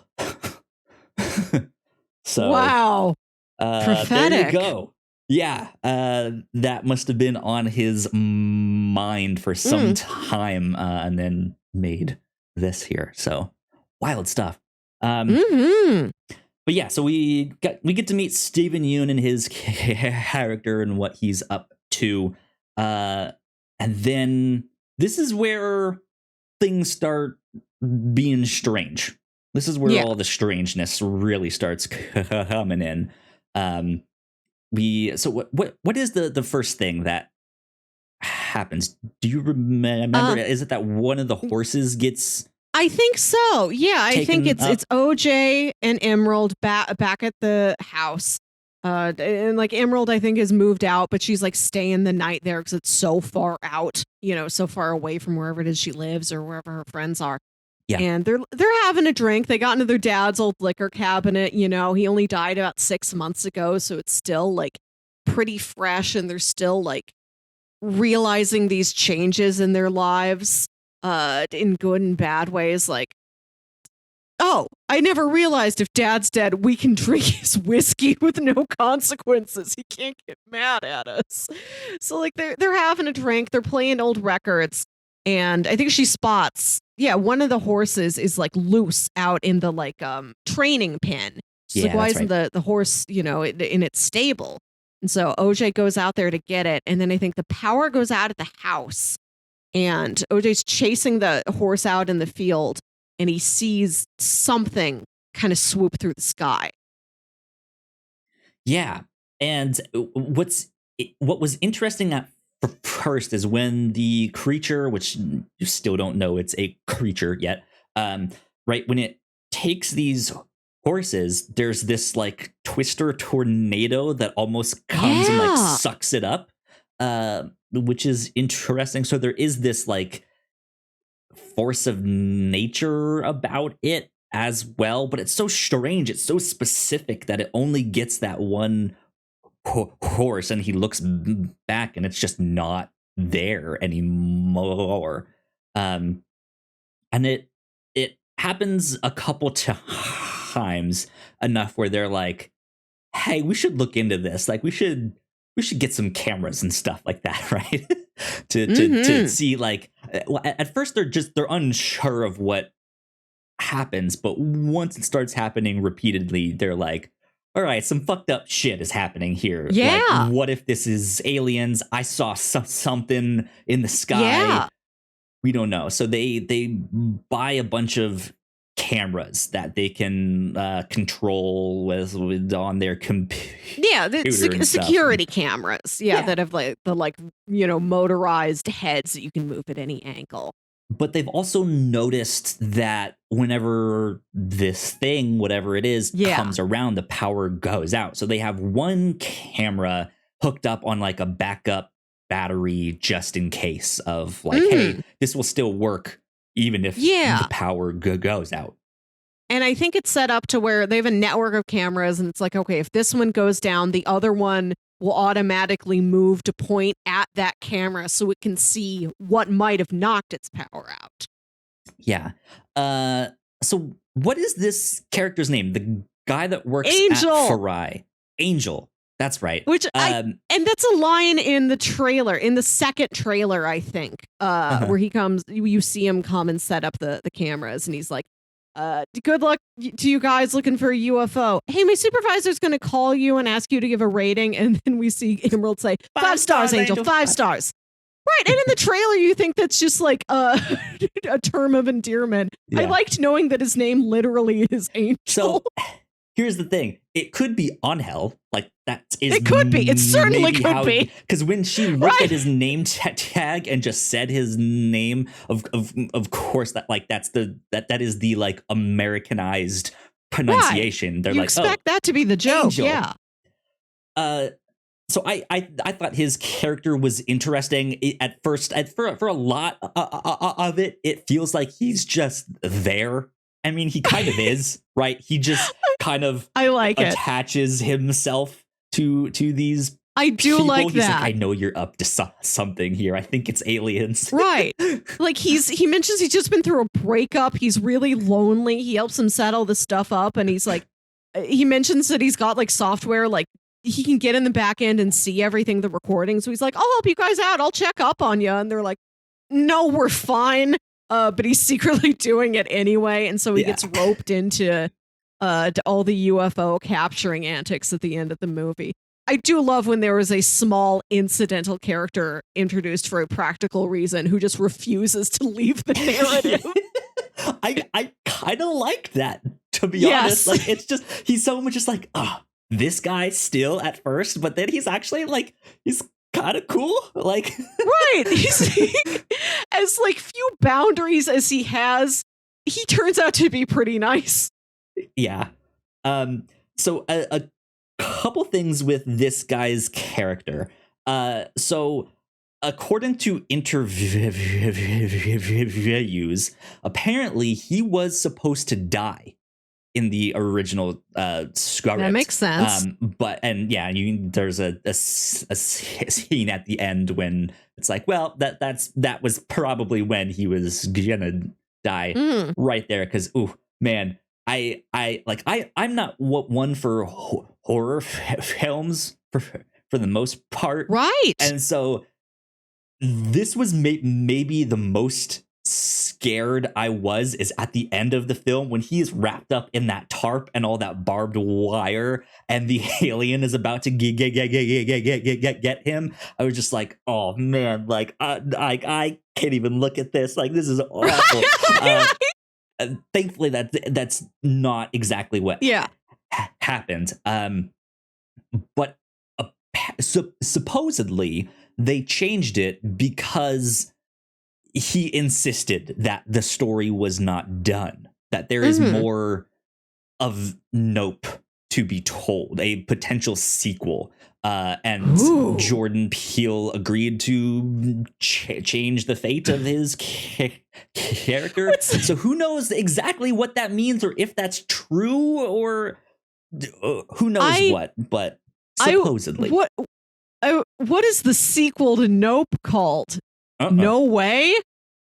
So wow. Prophetic. There you go. Yeah, that must have been on his mind for some time, and then made this here. So wild stuff. But yeah, so we get to meet Stephen Yoon and his character and what he's up to, and then this is where things start being strange. This is where all the strangeness really starts coming in. So what is the first thing that happens? Do you remember? Is it that one of the horses gets? I think so. Yeah, I think it's OJ and Emerald back at the house. And like Emerald, I think, has moved out, but she's like staying the night there because it's so far out, so far away from wherever it is she lives or wherever her friends are. Yeah. And they're having a drink. They got into their dad's old liquor cabinet. You know, he only died about 6 months ago, so it's still like pretty fresh, and they're still like realizing these changes in their lives, in good and bad ways. Like, oh, I never realized if dad's dead, we can drink his whiskey with no consequences. He can't get mad at us. So like they're having a drink, they're playing old records, and I think she spots, yeah, one of the horses is like loose out in the like training pen. She's like, why isn't the horse, you know, in its stable? And so OJ goes out there to get it, and then I think the power goes out at the house, and OJ's chasing the horse out in the field, and he sees something kind of swoop through the sky. Yeah. And what was interesting at first is when the creature, which you still don't know it's a creature yet, right, when it takes these horses, there's this like twister tornado that almost comes and like sucks it up, which is interesting. So there is this like force of nature about it as well, but it's so strange, it's so specific that it only gets that one horse, and he looks back and it's just not there anymore. And it happens a couple times enough where they're like, hey, we should look into this, like we should get some cameras and stuff like that, right? to see, like, at first they're unsure of what happens, but once it starts happening repeatedly, they're like, all right, some fucked up shit is happening here. Yeah. Like, what if this is aliens? I saw something in the sky. Yeah. We don't know. So they buy a bunch of cameras that they can control with on their computer. Yeah, the security cameras. Yeah, that have like the like, you know, motorized heads that you can move at any angle. But they've also noticed that whenever this thing, whatever it is, comes around, the power goes out. So they have one camera hooked up on like a backup battery just in case of like, hey, this will still work even if the power goes out. And I think it's set up to where they have a network of cameras, and it's like, okay, if this one goes down, the other one will automatically move to point at that camera so it can see what might have knocked its power out. Yeah. So what is this character's name? The guy that works Angel. at Farai. Angel. That's right. Which and that's a line in the trailer, in the second trailer, I think, where he comes, you see him come and set up the cameras, and he's like, good luck to you guys looking for a UFO. Hey, my supervisor's going to call you and ask you to give a rating. And then we see Emerald say, 5 stars, Angel, 5 stars. Right. And in the trailer, you think that's just like a term of endearment. Yeah. I liked knowing that his name literally is Angel. So here's the thing. It could be Angel. Like, that is. It could be. It certainly could be. Because when she looked at his name tag and just said his name, of course, that is the like Americanized pronunciation. They're you like, expect that to be the joke. Angel. Yeah. So I thought his character was interesting at first. For a lot of it, it feels like he's just there. I mean, he kind of is, right? He just kind of attaches himself to these. I do people. like He's that. Like, I know you're up to something here. I think it's aliens. Right. Like he mentions he's just been through a breakup. He's really lonely. He helps him set all this stuff up. And he's like, he mentions that he's got like software, like he can get in the back end and see everything, the recording. So he's like, I'll help you guys out. I'll check up on you. And they're like, no, we're fine. But he's secretly doing it anyway. And so he gets roped into to all the UFO capturing antics at the end of the movie. I do love when there was a small incidental character introduced for a practical reason who just refuses to leave the narrative. I kind of like that, to be honest. Like, it's just, he's so much just like, this guy still at first, but then he's actually like, he's kind of cool. Like, right. He's as like few boundaries as he has, he turns out to be pretty nice. Yeah. So a couple things with this guy's character. So according to interviews, apparently he was supposed to die in the original script. That makes sense. There's a scene at the end when it's like, well, that was probably when he was gonna die right there. Because, ooh, man, I'm not one for horror films for the most part, right? And so this was maybe the most scared I was is at the end of the film when he is wrapped up in that tarp and all that barbed wire and the alien is about to get him. I was just like, oh man, like I can't even look at this. Like, this is awful. Thankfully that's not exactly what happened. But supposedly they changed it because he insisted that the story was not done, that there is more of Nope to be told, a potential sequel. And Jordan Peele agreed to change the fate of his character. So who knows exactly what that means, or if that's true, or who knows what, but supposedly. What is the sequel to Nope called? No way?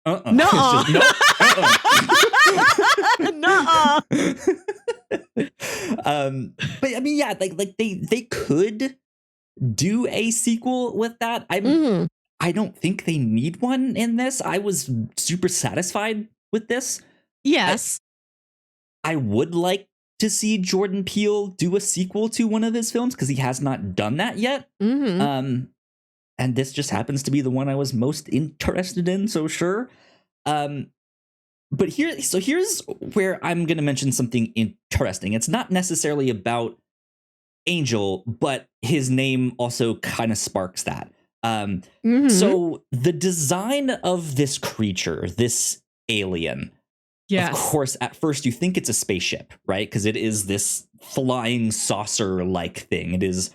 Nuh-uh. Nuh-uh. But I mean, yeah, like they could do a sequel with that. I don't think they need one in this. I was super satisfied with this. Yes. I would like to see Jordan Peele do a sequel to one of his films because he has not done that yet. And this just happens to be the one I was most interested in, so sure. But here's where I'm going to mention something interesting. It's not necessarily about Angel, but his name also kind of sparks that. So the design of this creature, this alien, of course, at first you think it's a spaceship, right? Because it is this flying saucer-like thing. It is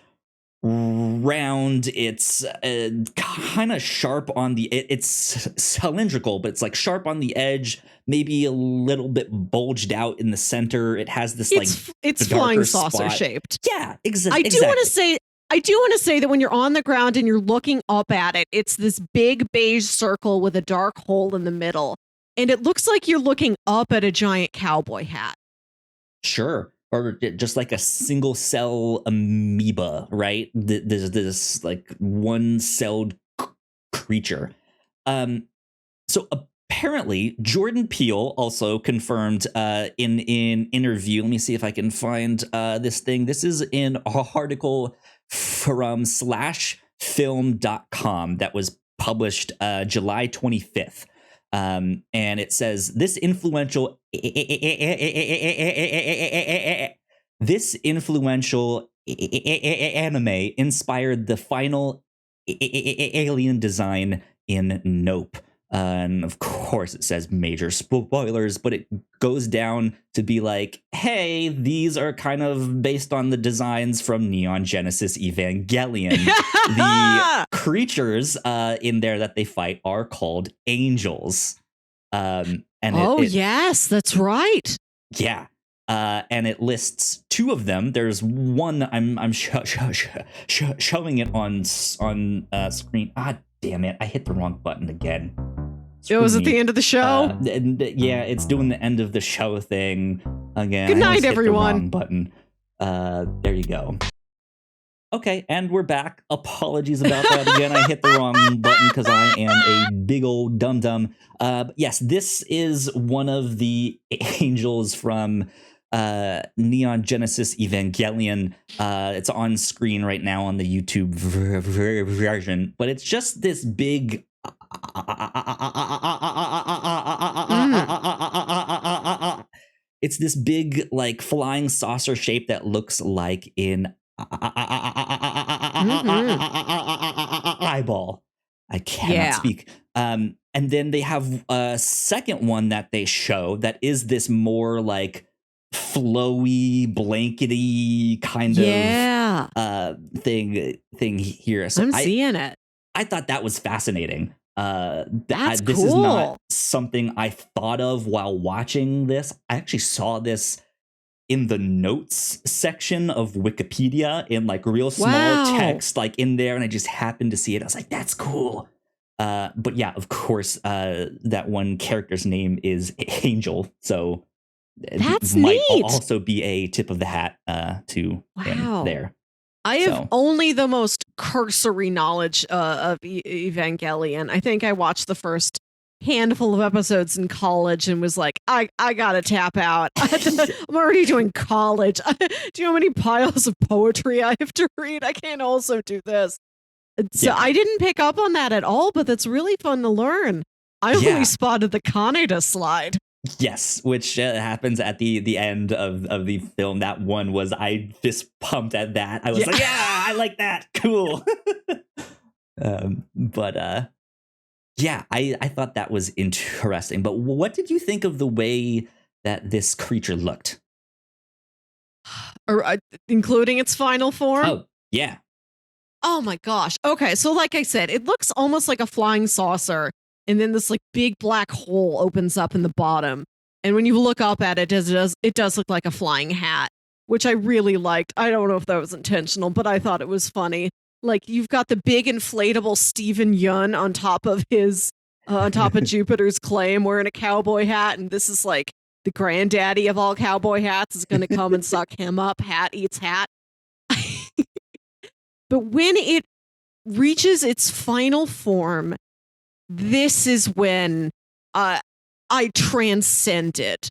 round, it's kind of sharp on the it's cylindrical, but it's like sharp on the edge, maybe a little bit bulged out in the center. It has this it's flying saucer shaped. Yeah, exactly. I do want to say that when you're on the ground and you're looking up at it, it's this big beige circle with a dark hole in the middle, and it looks like you're looking up at a giant cowboy hat. Sure. Or just like a single cell amoeba, right? There's this like one celled creature. So apparently Jordan Peele also confirmed in interview. Let me see if I can find this thing. This is in an article from /film.com that was published July 25th. And it says this influential anime inspired the final alien design in Nope. And of course it says major spoilers, but it goes down to be like, hey, these are kind of based on the designs from Neon Genesis Evangelion. The creatures in there that they fight are called angels. Yes, that's right. Yeah. And it lists two of them. There's one I'm showing it on screen. Ah, damn it! I hit the wrong button again. It was at the end of the show. Yeah, it's doing the end of the show thing again. Good night, everyone. Button. There you go. Okay, and we're back. Apologies about that again. I hit the wrong button because I am a big old dum-dum. Yes, this is one of the angels from Neon Genesis Evangelion. It's on screen right now on the YouTube version, but it's just this big it's this big like flying saucer shape that looks like an eyeball. I cannot speak. And then they have a second one that they show that is this more like flowy, blankety kind of thing here. So I'm seeing it. I thought that was fascinating. That's this cool. is not something I thought of while watching this. I actually saw this in the notes section of Wikipedia in like real small text, like in there, and I just happened to see it. I was like, that's cool. But yeah, of course, that one character's name is Angel, so that's might neat. Also be a tip of the hat to him there. I have only the most cursory knowledge of Evangelion. I think I watched the first handful of episodes in college and was like, I gotta tap out. I'm already doing college. Do you know how many piles of poetry I have to read? I can't also do this. So I didn't pick up on that at all, but that's really fun to learn. I only spotted the Kaneda slide. Yes, which happens at the end of the film. That one was, I fist pumped at that. I was like, yeah, I like that. Cool. Yeah, I thought that was interesting. But what did you think of the way that this creature looked? Including its final form? Oh, yeah. Oh my gosh. Okay, so like I said, it looks almost like a flying saucer. And then this like big black hole opens up in the bottom. And when you look up at it, it does look like a flying hat, which I really liked. I don't know if that was intentional, but I thought it was funny. Like you've got the big inflatable Stephen Yoon on top of Jupiter's claim wearing a cowboy hat. And this is like the granddaddy of all cowboy hats is going to come and suck him up. Hat eats hat. But when it reaches its final form, this is when I transcended.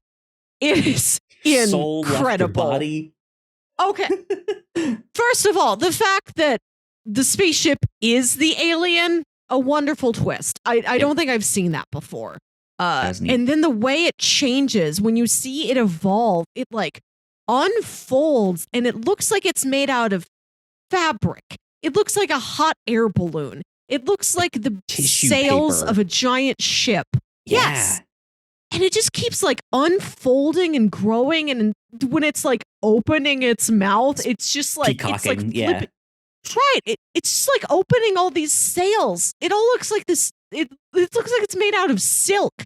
It is incredible. Soul left your body. Okay. First of all, the fact that the spaceship is the alien, a wonderful twist. I don't think I've seen that before. And then the way it changes when you see it evolve, it like unfolds and it looks like it's made out of fabric. It looks like a hot air balloon. It looks like the tissue sails paper of a giant ship. Yeah. Yes. And it just keeps like unfolding and growing. And when it's like opening its mouth, it's just like, peacocking, it's like flipping. Right. It's just like opening all these sails. It all looks like this. It looks like it's made out of silk.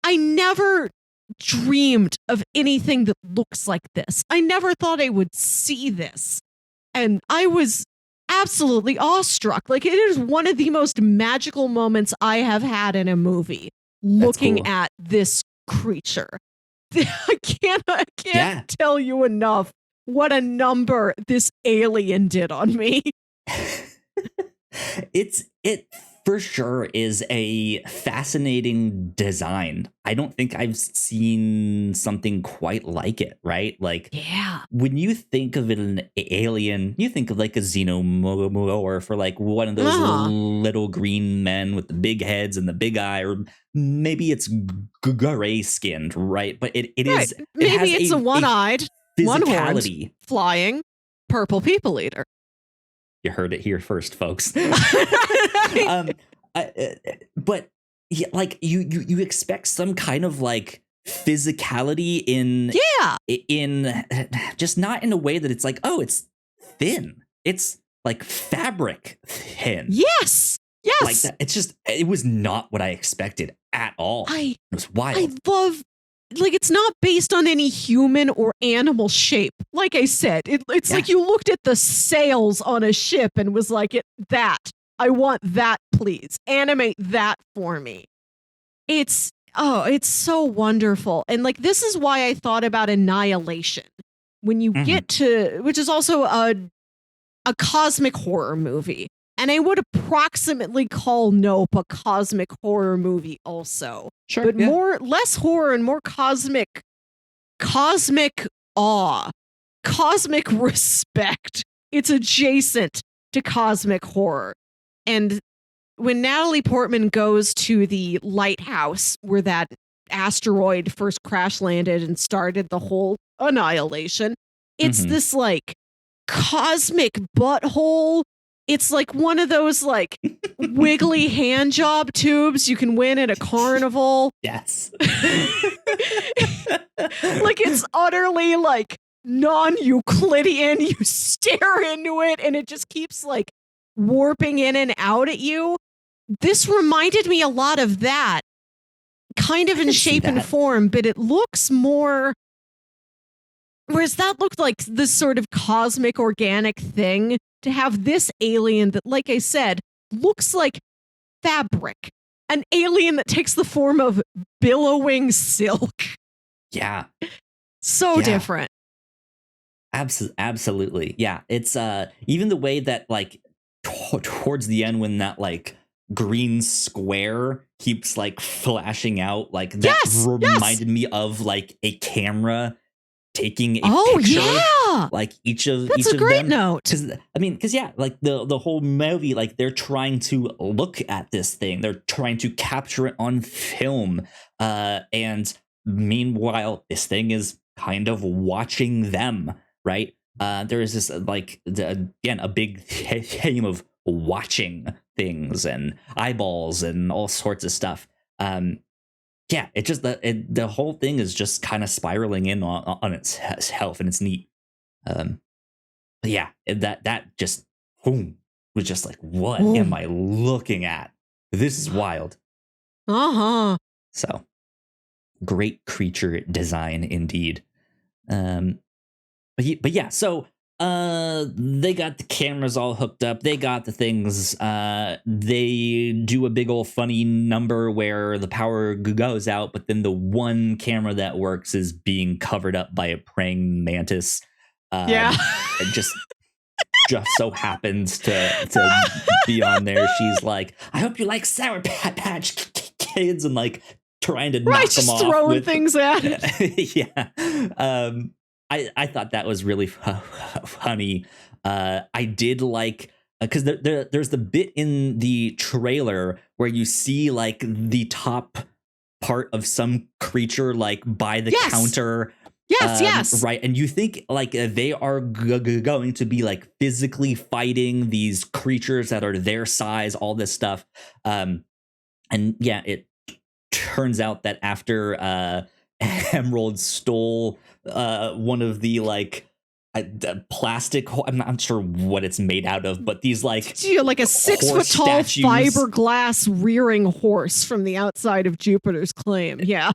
I never dreamed of anything that looks like this. I never thought I would see this. And I was absolutely awestruck. Like it is one of the most magical moments I have had in a movie looking at this creature. I can't tell you enough what a number this alien did on me. It for sure is a fascinating design. I don't think I've seen something quite like it, right? Like, when you think of an alien, you think of like a xenomorph or like one of those little green men with the big heads and the big eye, or maybe it's gray skinned, right? But it is maybe it's a one-eyed, one-horned, flying purple people eater. You heard it here first, folks. But yeah, like you expect some kind of like physicality in just not in a way that it's like, oh, it's thin. It's like fabric thin. Yes. Like that. It was not what I expected at all. It was wild. I love, like, it's not based on any human or animal shape. Like I said, it's like you looked at the sails on a ship and was like, I want that, please. Animate that for me. It's so wonderful. And like, this is why I thought about Annihilation. When you get to, which is also a cosmic horror movie. And I would approximately call Nope a cosmic horror movie also. Sure. But less horror and more cosmic awe, cosmic respect. It's adjacent to cosmic horror. And when Natalie Portman goes to the lighthouse where that asteroid first crash landed and started the whole annihilation, it's this like cosmic butthole. It's like one of those like wiggly hand job tubes you can win at a carnival. Yes. Like it's utterly like non-Euclidean. You stare into it and it just keeps like warping in and out at you. This reminded me a lot of that, kind of in shape and form, but it looks more. Whereas that looked like this sort of cosmic organic thing, to have this alien that, like I said, looks like fabric. An alien that takes the form of billowing silk. Yeah. So different. Absolutely. Yeah. It's even the way that like towards the end when that like green square keeps like flashing out, like that reminded me of like a camera taking a picture. Yeah. Like each of That's a great note. Because like the whole movie, like they're trying to look at this thing, they're trying to capture it on film, and meanwhile this thing is kind of watching them, right? There is this like again a big theme of watching things and eyeballs and all sorts of stuff. Yeah, it just the whole thing is just kind of spiraling in on itself, and it's neat. But yeah, that just boom was just like, what am I looking at? This is wild. So great creature design indeed. But yeah, so they got the cameras all hooked up. They got the things. They do a big old funny number where the power goes out, but then the one camera that works is being covered up by a praying mantis. It just so happens to be on there. She's like, I hope you like Sour Patch Kids, and like trying to knock them off. Throwing things at it. Yeah. I thought that was really funny. I did like, because there's the bit in the trailer where you see like the top part of some creature like by the counter. Yes. Right. And you think like they are going to be like physically fighting these creatures that are their size, all this stuff. And yeah, it turns out that after Emerald stole one of the like plastic, I'm not sure what it's made out of, but these like like a 6 foot tall fiberglass rearing horse from the outside of Jupiter's claim. Yeah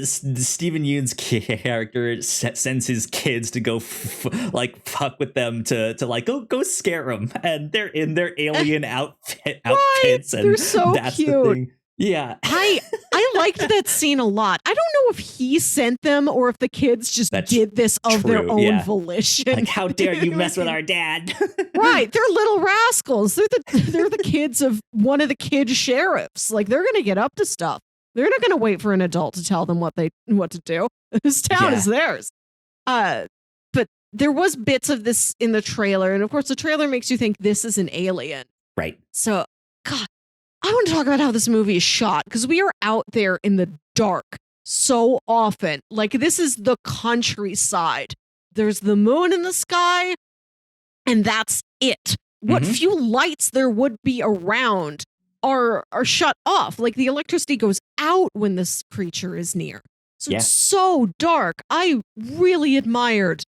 Stephen Yoon's character sends his kids to go fuck with them to like go scare them, and they're in their alien outfits, and they're so that's cute. the thing. Yeah. I liked that scene a lot. I don't know if he sent them or if the kids just did this of their own volition. Like, how dare you mess with our dad? Right. They're little rascals. They're the kids of one of the kid sheriffs. Like, they're going to get up to stuff. They're not going to wait for an adult to tell them what to do. This town is theirs. But there was bits of this in the trailer. And of course, the trailer makes you think this is an alien. Right. So, God, I want to talk about how this movie is shot, because we are out there in the dark so often. Like, this is the countryside. There's the moon in the sky, and that's it. What few lights there would be around are shut off. Like, the electricity goes out when this creature is near. So it's so dark. I really admired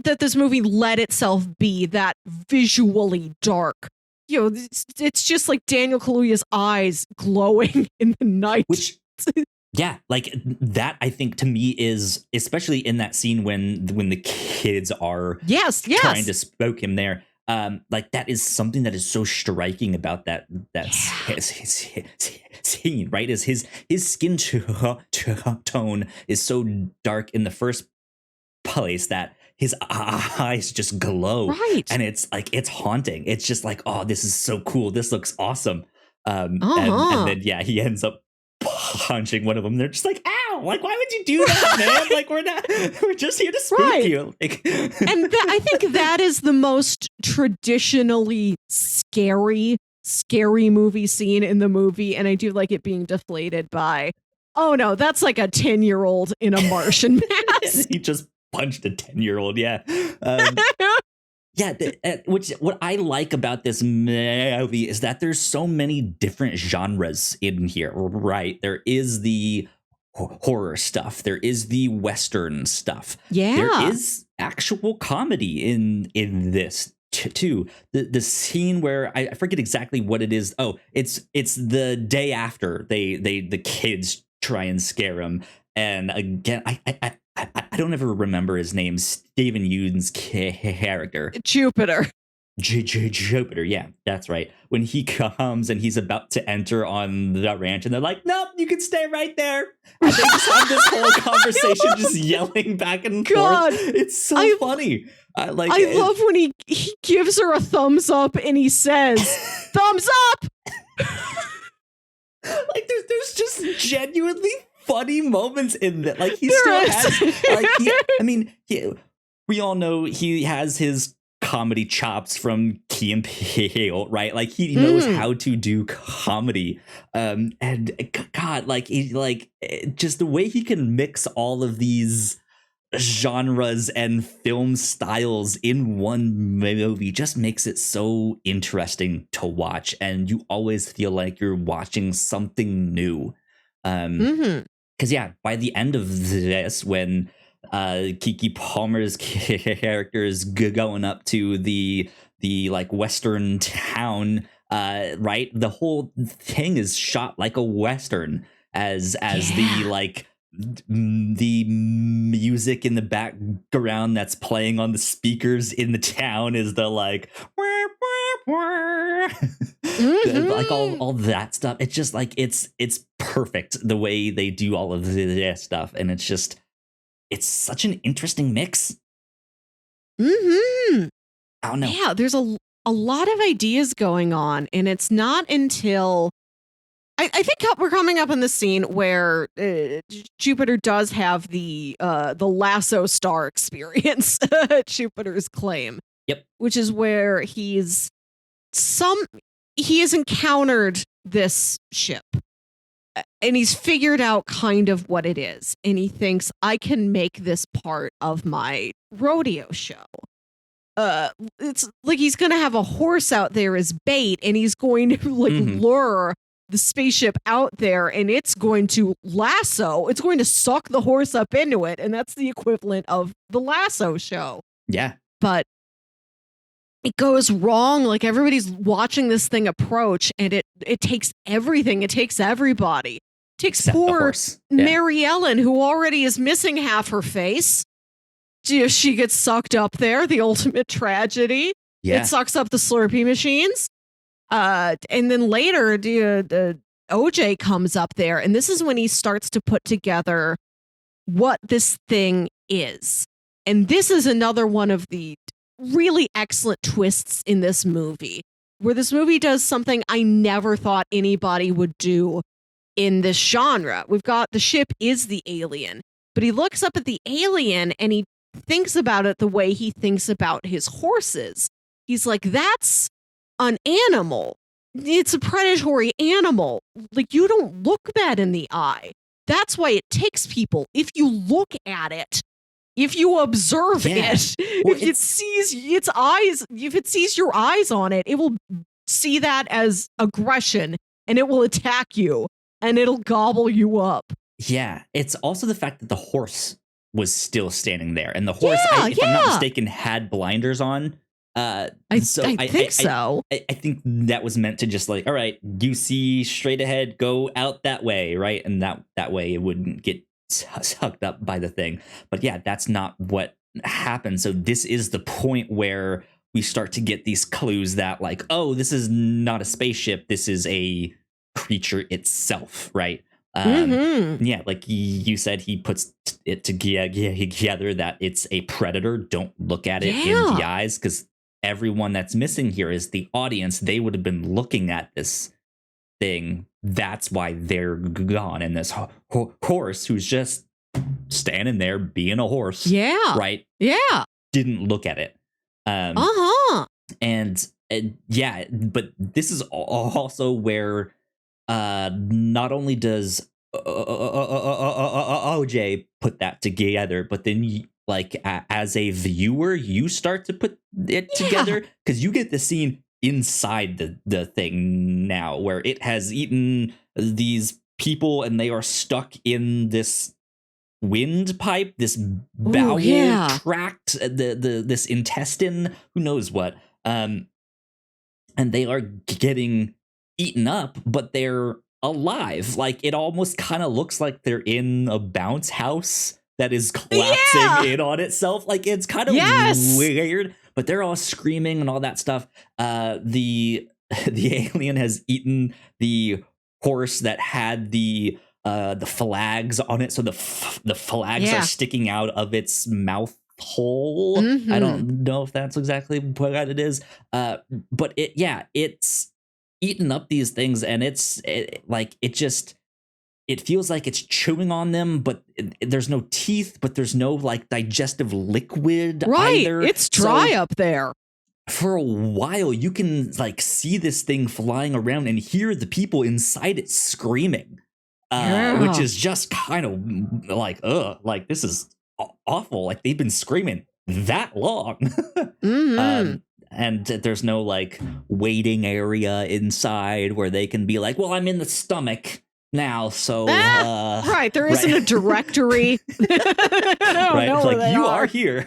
that this movie let itself be that visually dark. You know, it's just like Daniel Kaluuya's eyes glowing in the night. Which, yeah, like that, I think to me is, especially in that scene when the kids are trying to spook him there. Like that is something that is so striking about that scene, right? Is his skin tone is so dark in the first place that his eyes just glow, right? And it's like, it's haunting. It's just like, oh, this is so cool. This looks awesome. And then he ends up punching one of them. They're just like, ow! Like, why would you do that, man? Like, we're just here to spook you. Like, and I think that is the most traditionally scary movie scene in the movie, and I do like it being deflated by, oh no, that's like a 10-year-old in a Martian mask. He just punched a 10-year-old. What I like about this movie is that there's so many different genres in here, right? There is the horror stuff, there is the Western stuff, there is actual comedy in this too. The scene where I forget exactly what it is. Oh, it's the day after the kids try and scare him. And again, I don't ever remember his name. Stephen Yoon's character. Jupiter. Jupiter, yeah, that's right. When he comes and he's about to enter on the ranch, and they're like, "Nope, you can stay right there." And they just have this whole conversation, just yelling back and forth. It's so funny. I love when he gives her a thumbs up and he says, "Thumbs up." Like there's just genuinely funny moments in that. Like he still has. Like we all know he has his comedy chops from Key and Peele, right? Like he knows how to do comedy, and God, just the way he can mix all of these genres and film styles in one movie just makes it so interesting to watch, and you always feel like you're watching something new. Because by the end of this, when Kiki Palmer's character is going up to the like western town, right? The whole thing is shot like a western, as the music in the background that's playing on the speakers in the town is the like like all that stuff. It's just like it's perfect the way they do all of this stuff, and it's such an interesting mix. I don't know. Yeah, there's a lot of ideas going on, and it's not until I think we're coming up in the scene where Jupiter does have the lasso star experience, Jupiter's claim. Yep. Which is where he has encountered this ship. And he's figured out kind of what it is. And he thinks, I can make this part of my rodeo show. It's like he's going to have a horse out there as bait, and he's going to lure the spaceship out there, and it's going to lasso. It's going to suck the horse up into it. And that's the equivalent of the lasso show. Yeah. But it goes wrong. Like everybody's watching this thing approach, and it takes everything. It takes everybody. It takes except poor Mary Ellen, who already is missing half her face. She gets sucked up there. The ultimate tragedy. Yeah. It sucks up the Slurpee machines. And then later, the OJ comes up there, and this is when he starts to put together what this thing is. And this is another one of the really excellent twists in this movie, where this movie does something I never thought anybody would do in this genre. We've got the ship is the alien, but he looks up at the alien and he thinks about it the way he thinks about his horses. He's like, that's an animal. It's a predatory animal. Like, you don't look that in the eye. That's why it takes people. If you look at it, if you observe it, well, if it sees its eyes, if it sees your eyes on it, it will see that as aggression, and it will attack you, and it'll gobble you up. Yeah, it's also the fact that the horse was still standing there, and the horse, if I'm not mistaken, had blinders on. I think so. I think that was meant to just like, all right, you see straight ahead, go out that way, right? And that way it wouldn't get sucked up by the thing. But yeah, that's not what happened. So this is the point where we start to get these clues that like, oh, this is not a spaceship. This is a creature itself, right? Yeah, like you said, he puts it together that it's a predator. Don't look at it in the eyes, because everyone that's missing here is the audience. They would have been looking at this thing. That's why they're gone. And this horse, who's just standing there being a horse, right? Yeah, didn't look at it. And yeah, but this is also where not only does OJ put that together, but then like as a viewer, you start to put it together, because you get the scene inside the thing now, where it has eaten these people and they are stuck in this windpipe, this bowel tract, this intestine, who knows what. Um, and they are getting eaten up, but they're alive. Like, it almost kind of looks like they're in a bounce house that is collapsing in on itself. Like, it's kind of weird, but they're all screaming and all that stuff. The alien has eaten the horse that had the flags on it, so the flags are sticking out of its mouth hole. I don't know if that's exactly what it is, but it's eaten up these things, and it feels like it's chewing on them, but there's no teeth, but there's no like digestive liquid either. It's dry up there. For a while, you can like see this thing flying around and hear the people inside it screaming, which is just kind of like, like this is awful. Like, they've been screaming that long. And there's no like waiting area inside where they can be like, well, I'm in the stomach now, so right, there isn't a directory. Right, like, you are here.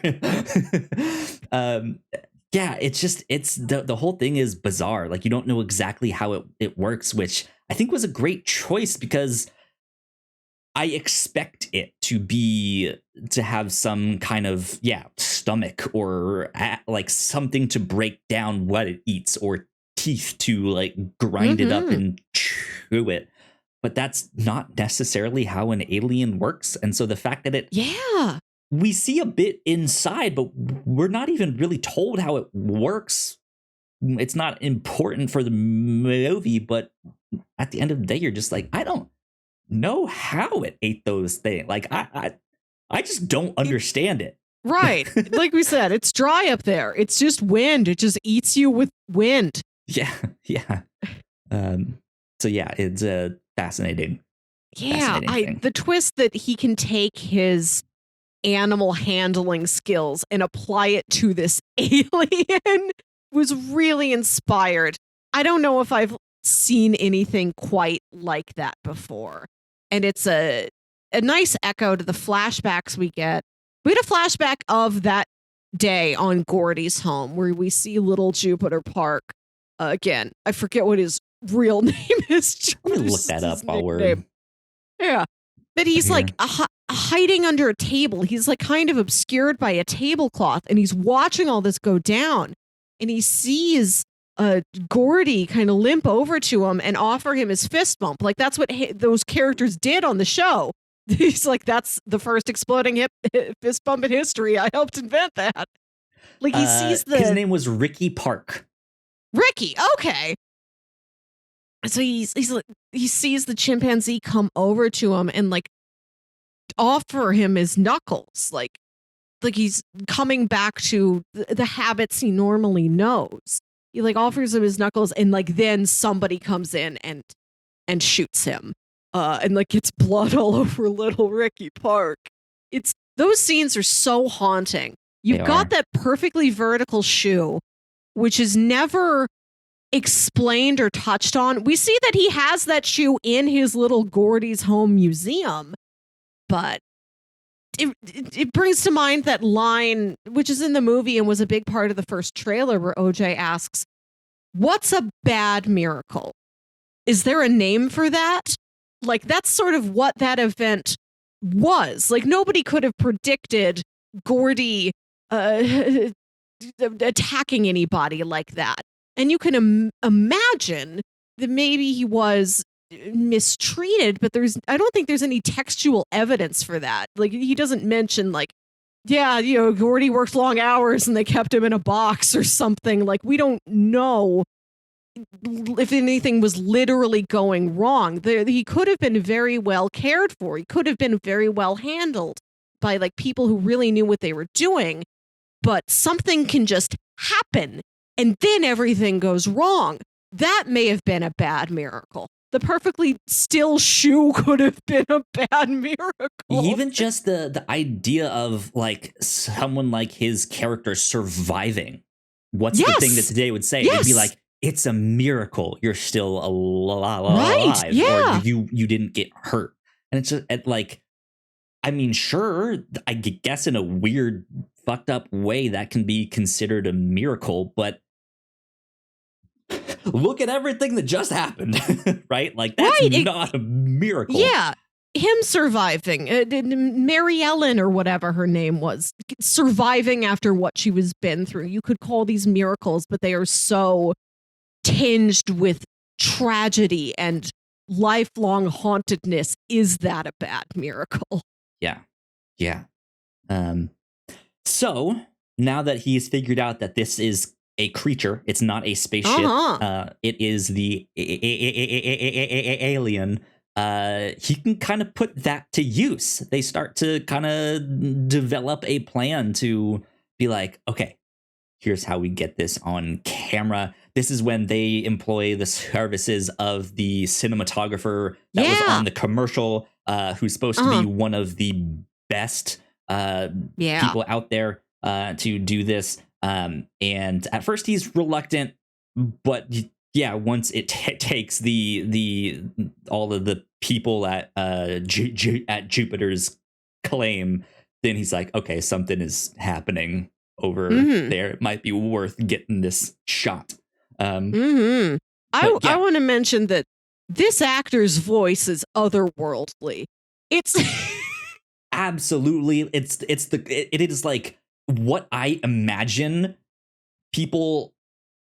It's the whole thing is bizarre. Like, you don't know exactly how it works, which I think was a great choice, because I expect it to have some kind of stomach or like something to break down what it eats, or teeth to like grind it up and chew it. But that's not necessarily how an alien works. And so the fact that we see a bit inside, but we're not even really told how it works. It's not important for the movie, but at the end of the day, you're just like, I don't know how it ate those things. Like, I just don't understand it. Right. Like we said, it's dry up there. It's just wind. It just eats you with wind. Yeah. So it's a fascinating. Yeah. The twist that he can take his animal handling skills and apply it to this alien was really inspired. I don't know if I've seen anything quite like that before. And it's a nice echo to the flashbacks we get. We had a flashback of that day on Gordy's home where we see little Jupiter Park. Again, I forget what his real name is. Let me look that up while we're... Yeah. But he's like hiding under a table. He's like kind of obscured by a tablecloth, and he's watching all this go down. And he sees Gordy kind of limp over to him and offer him his fist bump. Like, that's what those characters did on the show. He's like, that's the first exploding fist bump in history. I helped invent that. Like, he sees his name was Ricky Park. Ricky, okay. So he's like, he sees the chimpanzee come over to him and like offer him his knuckles, like he's coming back to the habits he normally knows. He like offers him his knuckles, and like then somebody comes in and shoots him, and like gets blood all over little Ricky Park. Those scenes are so haunting. You've got that perfectly vertical shoe, which is never explained or touched on. We see that he has that shoe in his little Gordy's home museum, but it brings to mind that line, which is in the movie and was a big part of the first trailer, where OJ asks, "What's a bad miracle? Is there a name for that?" Like, that's sort of what that event was. Like, nobody could have predicted Gordy attacking anybody like that. And you can imagine that maybe he was mistreated, but I don't think there's any textual evidence for that. Like, he doesn't mention like, Gordy worked long hours and they kept him in a box or something. Like, we don't know if anything was literally going wrong. He could have been very well cared for. He could have been very well handled by like people who really knew what they were doing, but something can just happen and then everything goes wrong. That may have been a bad miracle. The perfectly still shoe could have been a bad miracle. Even just the idea of like someone like his character surviving. What's the thing that today would say? It'd be like, it's a miracle you're still alive, right? Yeah. Or you didn't get hurt. And it's just like, I mean, sure, I guess in a weird, fucked up way that can be considered a miracle, but look at everything that just happened, right? Like, that's not a miracle. Yeah. Him surviving, Mary Ellen or whatever her name was, surviving after what she was been through. You could call these miracles, but they are so tinged with tragedy and lifelong hauntedness. Is that a bad miracle? Yeah. So now that he's figured out that this is a creature, it's not a spaceship, it is the alien. He can kind of put that to use. They start to kind of develop a plan to be like, okay, here's how we get this on camera. This is when they employ the services of the cinematographer that was on the commercial, who's supposed to be one of the best people out there to do this. And at first he's reluctant, but once it takes the all of the people at at Jupiter's claim, then he's like, okay, something is happening over there. It might be worth getting this shot. I want to mention that this actor's voice is otherworldly. It's absolutely it is like what I imagine people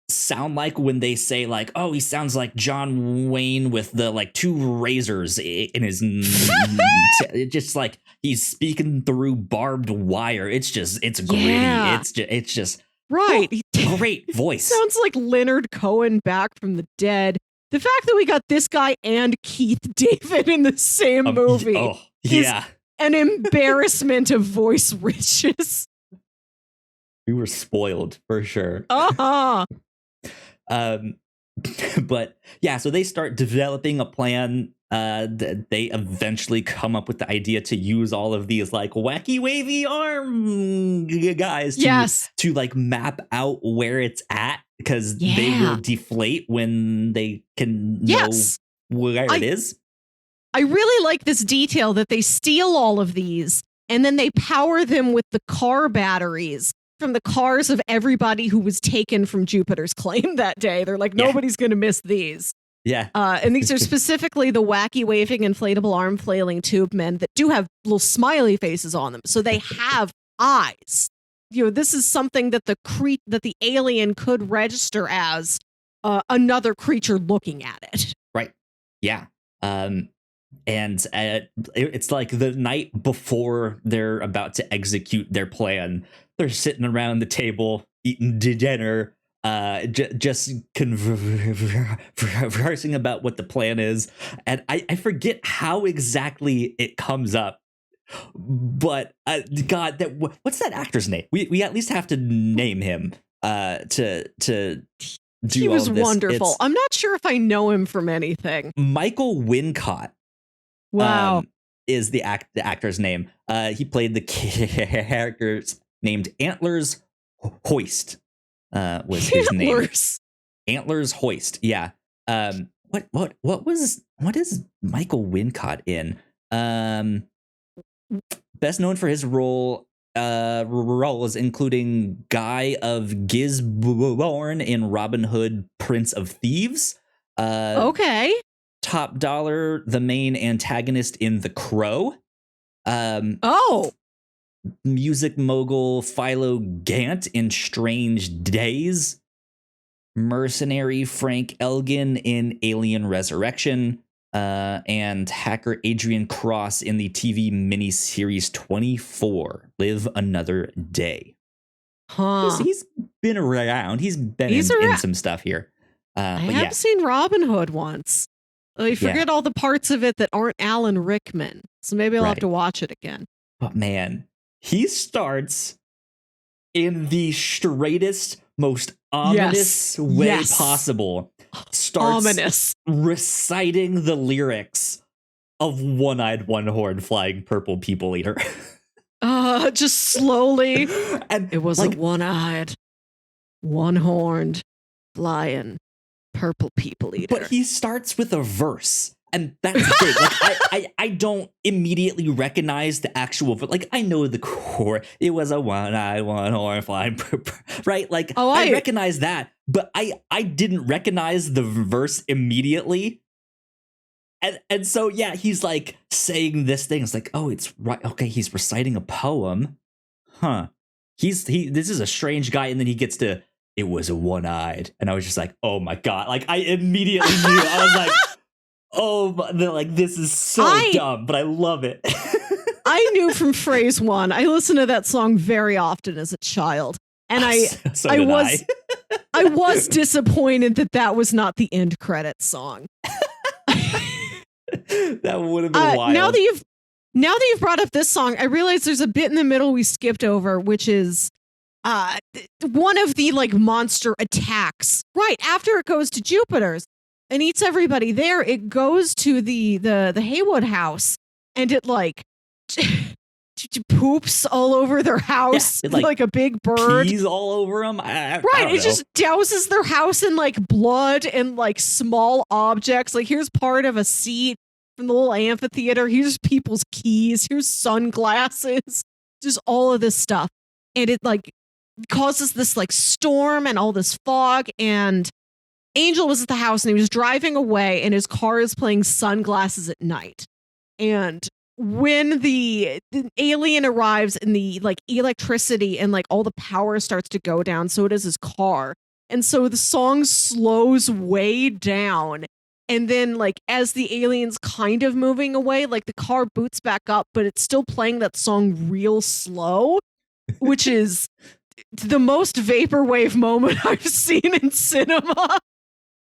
sound like when they say like, oh, he sounds like John Wayne with the like two razors in his it's just like he's speaking through barbed wire. It's gritty. It's just right. Great voice. Sounds like Leonard Cohen back from the dead. The fact that we got this guy and Keith David in the same movie is an embarrassment of voice riches. We were spoiled for sure. But yeah, so they start developing a plan. They eventually come up with the idea to use all of these like wacky wavy arm guys to like map out where it's at, because they will deflate when they can know where it is. I really like this detail that they steal all of these and then they power them with the car batteries from the cars of everybody who was taken from Jupiter's claim that day. They're like, nobody's going to miss these. Yeah. And these are specifically the wacky waving inflatable arm flailing tube men that do have little smiley faces on them. So they have eyes. You know, this is something that that the alien could register as another creature looking at it. Right. Yeah. And it's like the night before they're about to execute their plan. They're sitting around the table eating dinner, just conversing about what the plan is. And I forget how exactly it comes up. But God, what's that actor's name? We at least have to name him to do. He was all of this. wonderful. I'm not sure if I know him from anything. Michael Wincott. Wow. Is the actor's name. He played the characters named Antlers Hoist. Was his name. Antlers Hoist. Yeah. What is Michael Wincott in? Best known for his roles including Guy of Gisborne in Robin Hood, Prince of Thieves. Okay. Top Dollar, the main antagonist in The Crow. Music mogul Philo Gant in Strange Days. Mercenary Frank Elgin in Alien Resurrection. And hacker Adrian Cross in the TV miniseries 24, Live Another Day. He's been around. He's been in some stuff here. I have seen Robin Hood once. I forget all the parts of it that aren't Alan Rickman. So maybe I'll have to watch it again. But man, he starts in the straightest, most ominous way possible. Starts reciting the lyrics of One-Eyed One-Horned Flying Purple People Eater. Just slowly. And it was like, a one-eyed, one-horned, flying purple people eater. But he starts with a verse. and that's the thing. Like I don't immediately recognize the actual, but like I know the core. It was a one-eye, one-horn flying, right? Like I recognize that, but I didn't recognize the verse immediately. And so yeah, he's like saying this thing. It's like, oh, it's right. Okay, he's reciting a poem, huh? This is a strange guy, and then he gets to it was a one-eyed, and I was just like, oh my god! Like I immediately knew. I was like, oh, like this is so dumb, but I love it. I knew from phrase one. I listened to that song very often as a child, and I was disappointed that was not the end credits song. That would have been wild. Now that you've brought up this song, I realize there's a bit in the middle we skipped over, which is one of the like monster attacks. Right after it goes to Jupiter's and eats everybody there, it goes to the Haywood house, and it like poops all over their house, yeah, like a big bird. Pees all over them. Right, it just douses their house in like blood and like small objects. Like here's part of a seat from the little amphitheater. Here's people's keys. Here's sunglasses. Just all of this stuff, and it like causes this like storm and all this fog. And Angel was at the house, and he was driving away, and his car is playing Sunglasses at Night. And when the alien arrives and the like electricity and like all the power starts to go down, so does his car. And so the song slows way down. And then like as the alien's kind of moving away, like the car boots back up, but it's still playing that song real slow, which is the most vaporwave moment I've seen in cinema.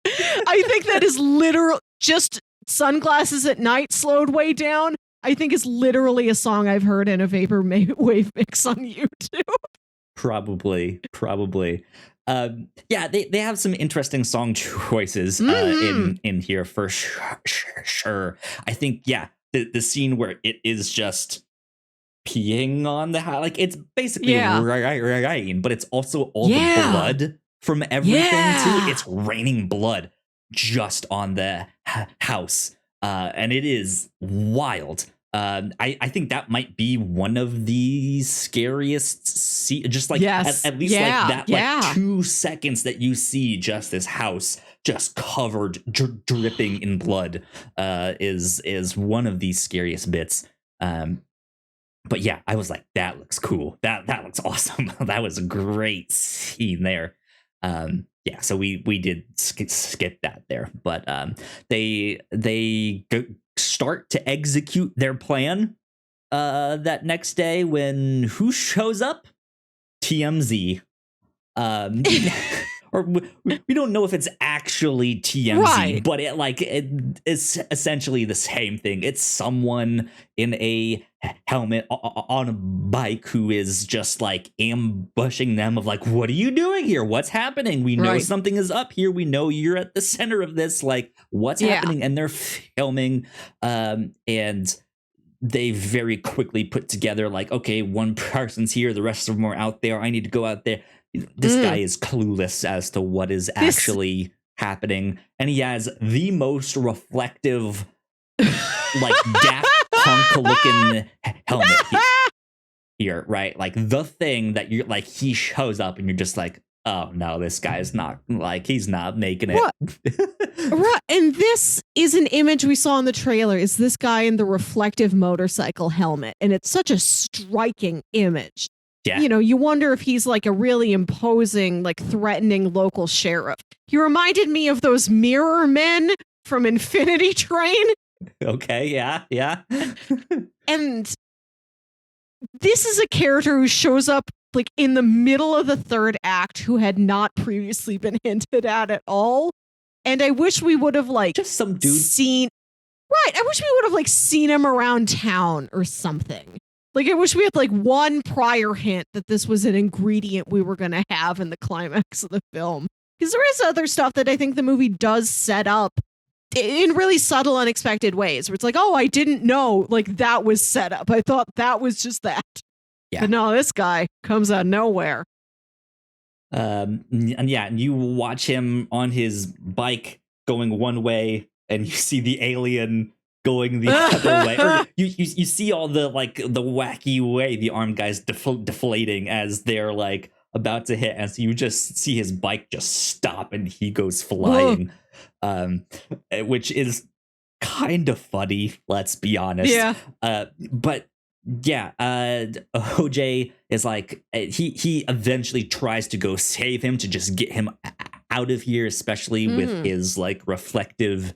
I think that is literal just Sunglasses at Night slowed way down. I think it's literally a song I've heard in a vaporwave mix on YouTube. Probably. Yeah, they have some interesting song choices in here for sure. I think, yeah, the scene where it is just peeing on the house, like it's basically rain, but it's also all the blood from everything too. It's raining blood just on the house, and it is wild. I think that might be one of the scariest just like at least like that like 2 seconds that you see just this house just covered dripping in blood is one of the scariest bits. But yeah, I was like, that looks cool. That looks awesome. That was a great scene there. Yeah, so we did skip that there, but they start to execute their plan that next day when who shows up? TMZ. Or we don't know if it's actually TMZ, but it's essentially the same thing. It's someone in a helmet on a bike who is just like ambushing them of like, what are you doing here? What's happening? We know something is up here. We know you're at the center of this. Like, what's happening? And they're filming, and they very quickly put together like, okay, one person's here, the rest of them are out there. I need to go out there. This guy is clueless as to what is actually happening, and he has the most reflective, like Daft Punk looking helmet here, right? Like the thing that you're like, he shows up, and you're just like, oh no, this guy's not like he's not making it. Right, and this is an image we saw in the trailer. Is this guy in the reflective motorcycle helmet, and it's such a striking image. Yeah. You know, you wonder if he's like a really imposing, like threatening local sheriff. He reminded me of those mirror men from Infinity Train. Okay, yeah. And this is a character who shows up like in the middle of the third act who had not previously been hinted at all. And I wish we would have like just some dude seen. Right. I wish we would have like seen him around town or something. Like, I wish we had, like, one prior hint that this was an ingredient we were going to have in the climax of the film. Because there is other stuff that I think the movie does set up in really subtle, unexpected ways. Where it's like, oh, I didn't know, like, that was set up. I thought that was just that. Yeah. But no, this guy comes out of nowhere. And you watch him on his bike going one way, and you see the alien going the other way. Or you see all the the wacky way the armed guys deflating as they're like about to hit, and so you just see his bike just stop and he goes flying, which is kind of funny, let's be honest. Yeah. But yeah, OJ is like, he eventually tries to go save him to just get him out of here, especially with his like reflective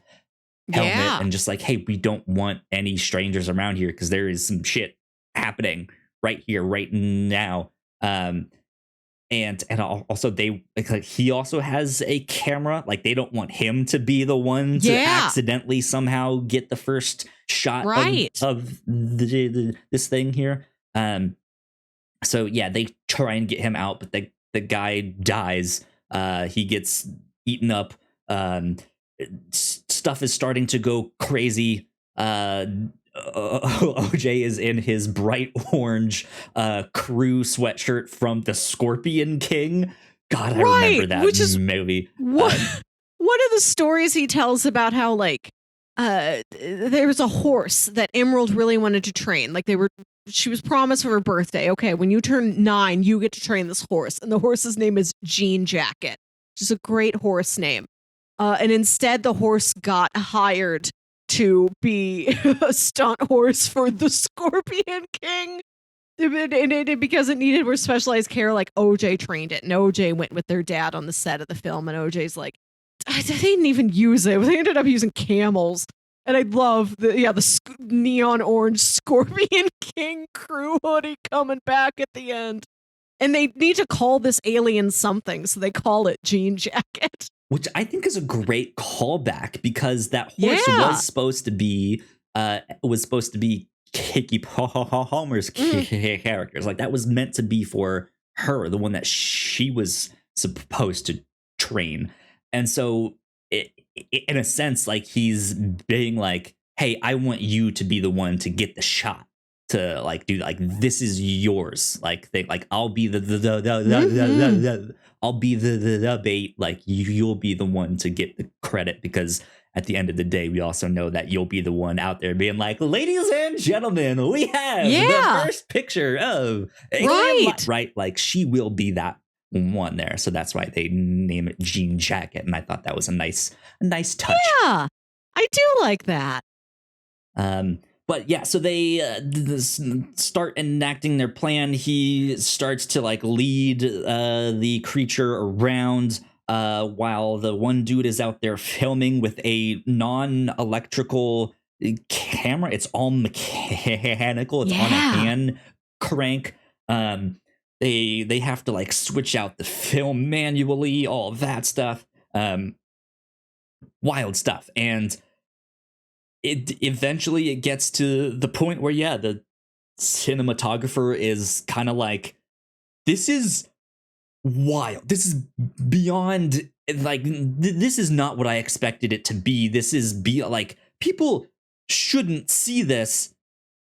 helmet, and just like, hey, we don't want any strangers around here because there is some shit happening right here, right now. And also they like he also has a camera. Like they don't want him to be the one to accidentally somehow get the first shot of this thing here. So yeah, they try and get him out, but the guy dies. He gets eaten up. Stuff is starting to go crazy. OJ is in his bright orange crew sweatshirt from the Scorpion King. God, I remember that movie. One of the stories he tells about how like there was a horse that Emerald really wanted to train. Like she was promised for her birthday. Okay, when you turn 9, you get to train this horse, and the horse's name is Jean Jacket, which is a great horse name. And instead, the horse got hired to be a stunt horse for the Scorpion King. And because it needed more specialized care, like OJ trained it, and OJ went with their dad on the set of the film, and OJ's like, they didn't even use it. They ended up using camels. And I love the neon orange Scorpion King crew hoodie coming back at the end. And they need to call this alien something, so they call it Jean Jacket. Which I think is a great callback, because that horse was supposed to be Kiki Palmer's characters. Like that was meant to be for her, the one that she was supposed to train. And so in a sense, like he's being like, hey, I want you to be the one to get the shot, to like do like, this is yours. Like I'll be I'll be the bait, like you'll be the one to get the credit, because at the end of the day, we also know that you'll be the one out there being like, ladies and gentlemen, we have the first picture of right. Like she will be that one there. So that's why they name it Jean Jacket. And I thought that was a nice touch. Yeah, I do like that. But yeah, so they start enacting their plan. He starts to like lead the creature around while the one dude is out there filming with a non-electrical camera. It's all mechanical. It's on a hand crank. They have to like switch out the film manually, all of that stuff. Wild stuff. And it eventually gets to the point where the cinematographer is kind of like, this is wild, this is beyond, like this is not what I expected it to be. This is like, people shouldn't see this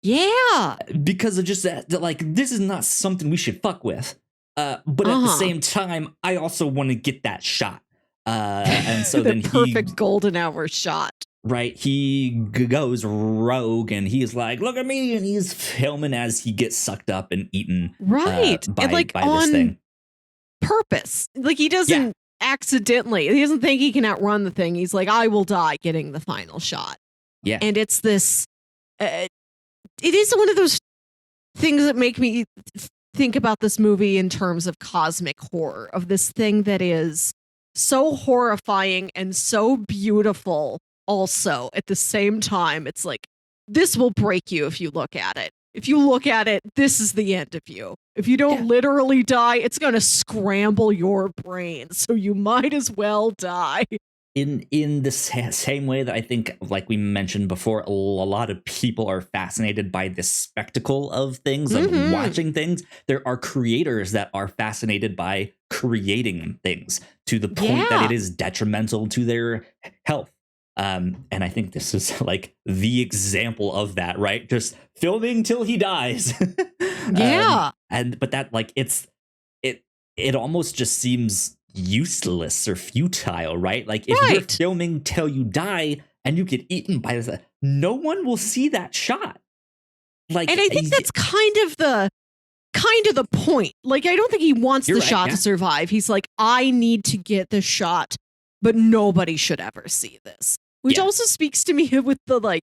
because of just that like, this is not something we should fuck with, but at the same time I also want to get that shot, and so the perfect golden hour shot. Right, he goes rogue and he's like, look at me, and he's filming as he gets sucked up and eaten by this thing. Purpose. Like he doesn't accidentally, he doesn't think he can outrun the thing. He's like, I will die getting the final shot. Yeah. And it's this, it is one of those things that make me think about this movie in terms of cosmic horror, of this thing that is so horrifying and so beautiful. Also, at the same time, it's like, this will break you if you look at it. If you look at it, this is the end of you. If you don't literally die, it's going to scramble your brain. So you might as well die. In the same way that I think, like we mentioned before, a lot of people are fascinated by this spectacle of things, of watching things. There are creators that are fascinated by creating things to the point that it is detrimental to their health. And I think this is like the example of that, right? Just filming till he dies. But that like it almost just seems useless or futile, right? Like if you're filming till you die, and you get eaten by this. No one will see that shot. Like, and I think that's kind of the point. Like, I don't think he wants the shot to survive. He's like, I need to get the shot, but nobody should ever see this. Which also speaks to me with the, like,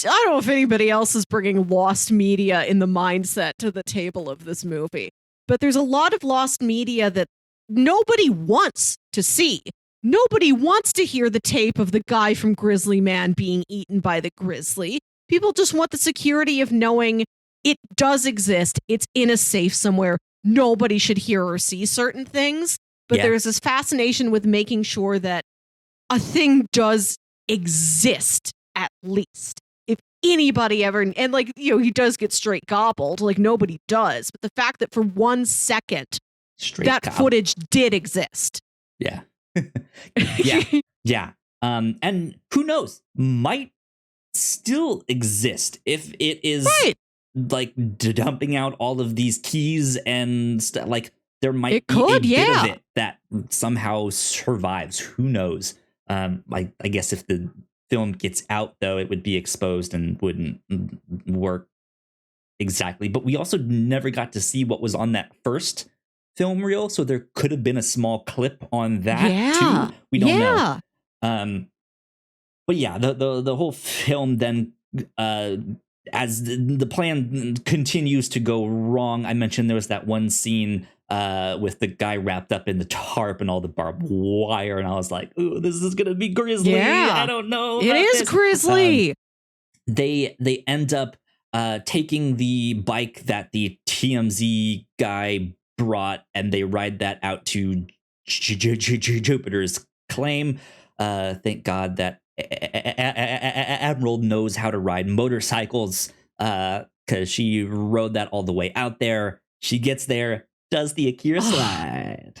I don't know if anybody else is bringing lost media in the mindset to the table of this movie, but there's a lot of lost media that nobody wants to see. Nobody wants to hear the tape of the guy from Grizzly Man being eaten by the grizzly. People just want the security of knowing it does exist. It's in a safe somewhere. Nobody should hear or see certain things. But there's this fascination with making sure that a thing does exist, at least. If anybody ever, and like, you know, he does get straight gobbled, like nobody does. But the fact that for 1 second, footage did exist. Yeah. Yeah. And who knows, might still exist if it is like dumping out all of these keys and stuff. Like, there might be a bit of it that somehow survives. Who knows? I guess if the film gets out, though, it would be exposed and wouldn't work exactly. But we also never got to see what was on that first film reel, so there could have been a small clip on that too. We don't know. But yeah, the whole film then, as the plan continues to go wrong. I mentioned there was that one scene with the guy wrapped up in the tarp and all the barbed wire, and I was like, "Ooh, this is gonna be grisly." Yeah. I don't know. It is grisly. They end up taking the bike that the TMZ guy brought, and they ride that out to Jupiter's claim. Thank God that Emerald knows how to ride motorcycles, because she rode that all the way out there. She gets there, does the Akira slide.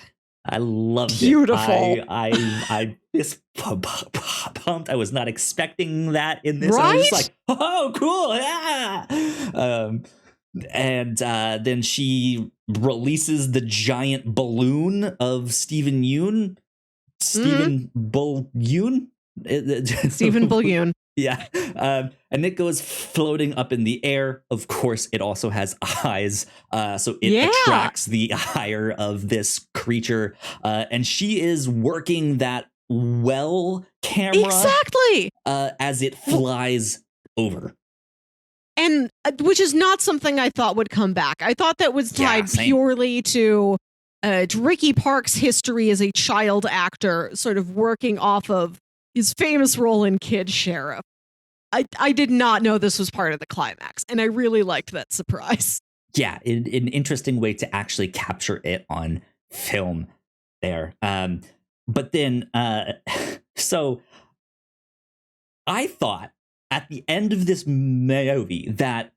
I loved it. Beautiful. I fist pumped. I was not expecting that in this. Right? I was like, oh, cool. Yeah. And then she releases the giant balloon of Stephen Yoon. Stephen Yoon? Stephen Yoon. Yeah. And it goes floating up in the air. Of course, it also has eyes. So it attracts the ire of this creature. And she is working that well camera. Exactly. As it flies over. And which is not something I thought would come back. I thought that was tied purely to Ricky Park's history as a child actor, sort of working off of his famous role in Kid Sheriff. I did not know this was part of the climax, and I really liked that surprise. Yeah, an interesting way to actually capture it on film there. But then, so I thought at the end of this movie that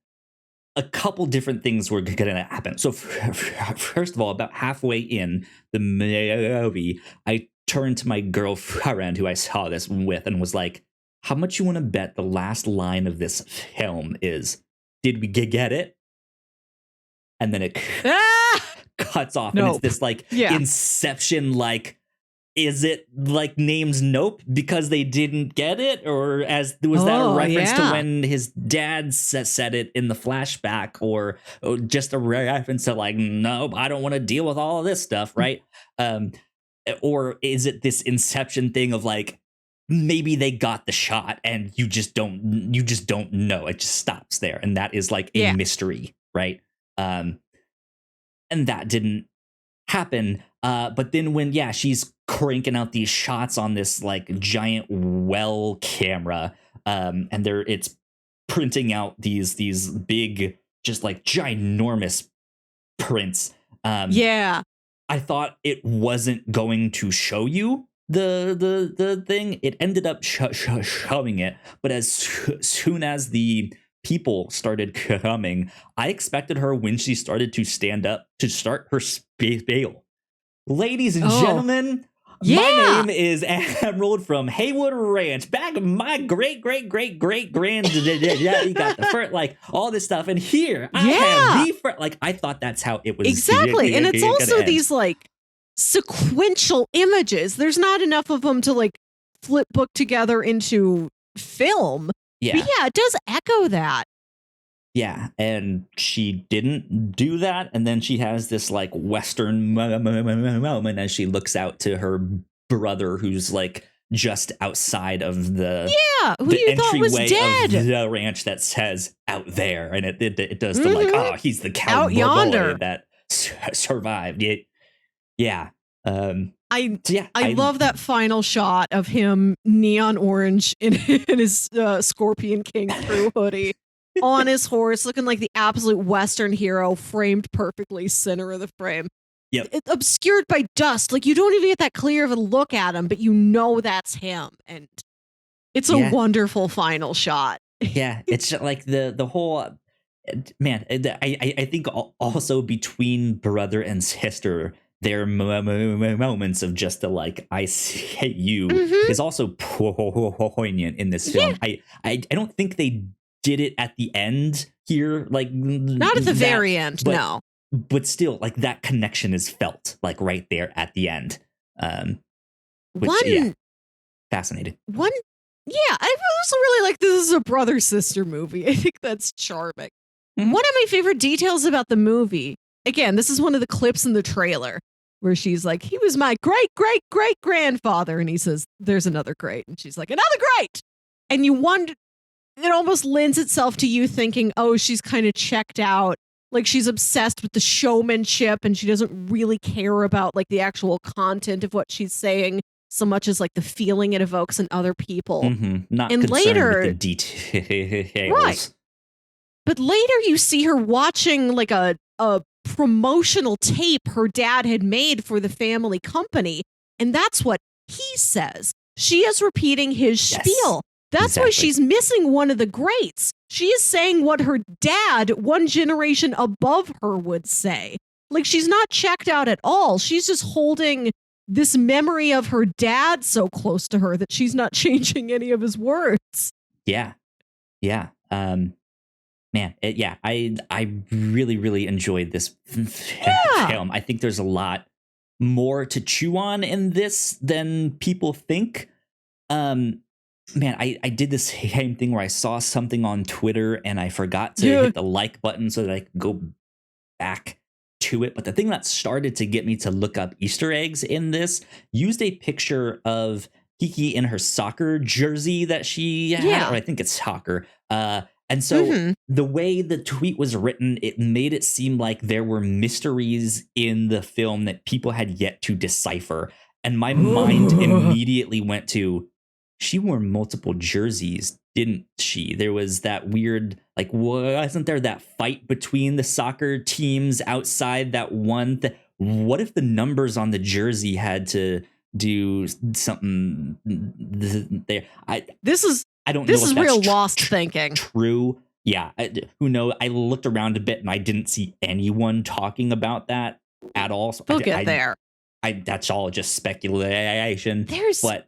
a couple different things were going to happen. So first of all, about halfway in the movie, I turned to my girlfriend who I saw this with and was like, how much you want to bet the last line of this film is, did we get it? And then it cuts off. Nope. And it's this like Inception, like, is it like names Nope because they didn't get it? Or as was that a reference to when his dad said it in the flashback, or just a reference to like, nope, I don't want to deal with all of this stuff, right? Or is it this Inception thing of like, maybe they got the shot and you just don't know. It just stops there. And that is like a mystery, right? And that didn't happen. But then when, she's cranking out these shots on this like giant well camera, and it's printing out these big, just like ginormous prints. I thought it wasn't going to show you the thing. It ended up showing it, but as soon as the people started coming, I expected her, when she started to stand up, to start her spiel. Ladies and gentlemen, my name is Emerald from Haywood Ranch. Back in my great granddaddy got the first, like all this stuff, and here I have the first. Like, I thought that's how it was exactly, and it's also these like sequential images. There's not enough of them to like flip book together into film. Yeah. But yeah, it does echo that. Yeah, and she didn't do that, and then she has this like Western moment as she looks out to her brother, who's like just outside of the who you thought was entryway dead of the ranch that says "out there," and it does the like, oh, he's the out yonder cowboy that survived. Yeah. I love that final shot of him neon orange in his Scorpion King crew hoodie. On his horse, looking like the absolute Western hero, framed perfectly, center of the frame. Yep. It's obscured by dust. Like, you don't even get that clear of a look at him, but you know that's him. And it's a wonderful final shot. Yeah, it's like the whole, man, I think also between brother and sister, their moments of just the like, I hate you is also poignant in this film. I don't think they did it at the end here, like not at the very end, no, but still, like that connection is felt like right there at the end. Fascinating. I also really like this is a brother sister movie. I think that's charming. One of my favorite details about the movie, again, this is one of the clips in the trailer where she's like, he was my great great great grandfather, and he says, there's another great, and she's like, another great, and you wonder. It almost lends itself to you thinking, oh, she's kind of checked out. Like she's obsessed with the showmanship and she doesn't really care about like the actual content of what she's saying so much as like the feeling it evokes in other people. Not and concerned later, with the details. Right. But later you see her watching like a promotional tape her dad had made for the family company. And that's what he says. She is repeating his spiel. That's why she's missing one of the greats. She is saying what her dad, one generation above her, would say. Like, she's not checked out at all. She's just holding this memory of her dad so close to her that she's not changing any of his words. Yeah. Man, I really, really enjoyed this film. I think there's a lot more to chew on in this than people think. Man, I did the same thing where I saw something on Twitter and I forgot to hit the like button so that I could go back to it. But the thing that started to get me to look up Easter eggs in this used a picture of Kiki in her soccer jersey that she had, or I think it's soccer. And so the way the tweet was written, it made it seem like there were mysteries in the film that people had yet to decipher. And my mind immediately went to, she wore multiple jerseys, didn't she? There was that weird, like, wasn't there that fight between the soccer teams outside that one? What if the numbers on the jersey had to do something there? This is real lost thinking. True. Yeah. Who knows? I looked around a bit and I didn't see anyone talking about that at all. So we'll get there. That's all just speculation. But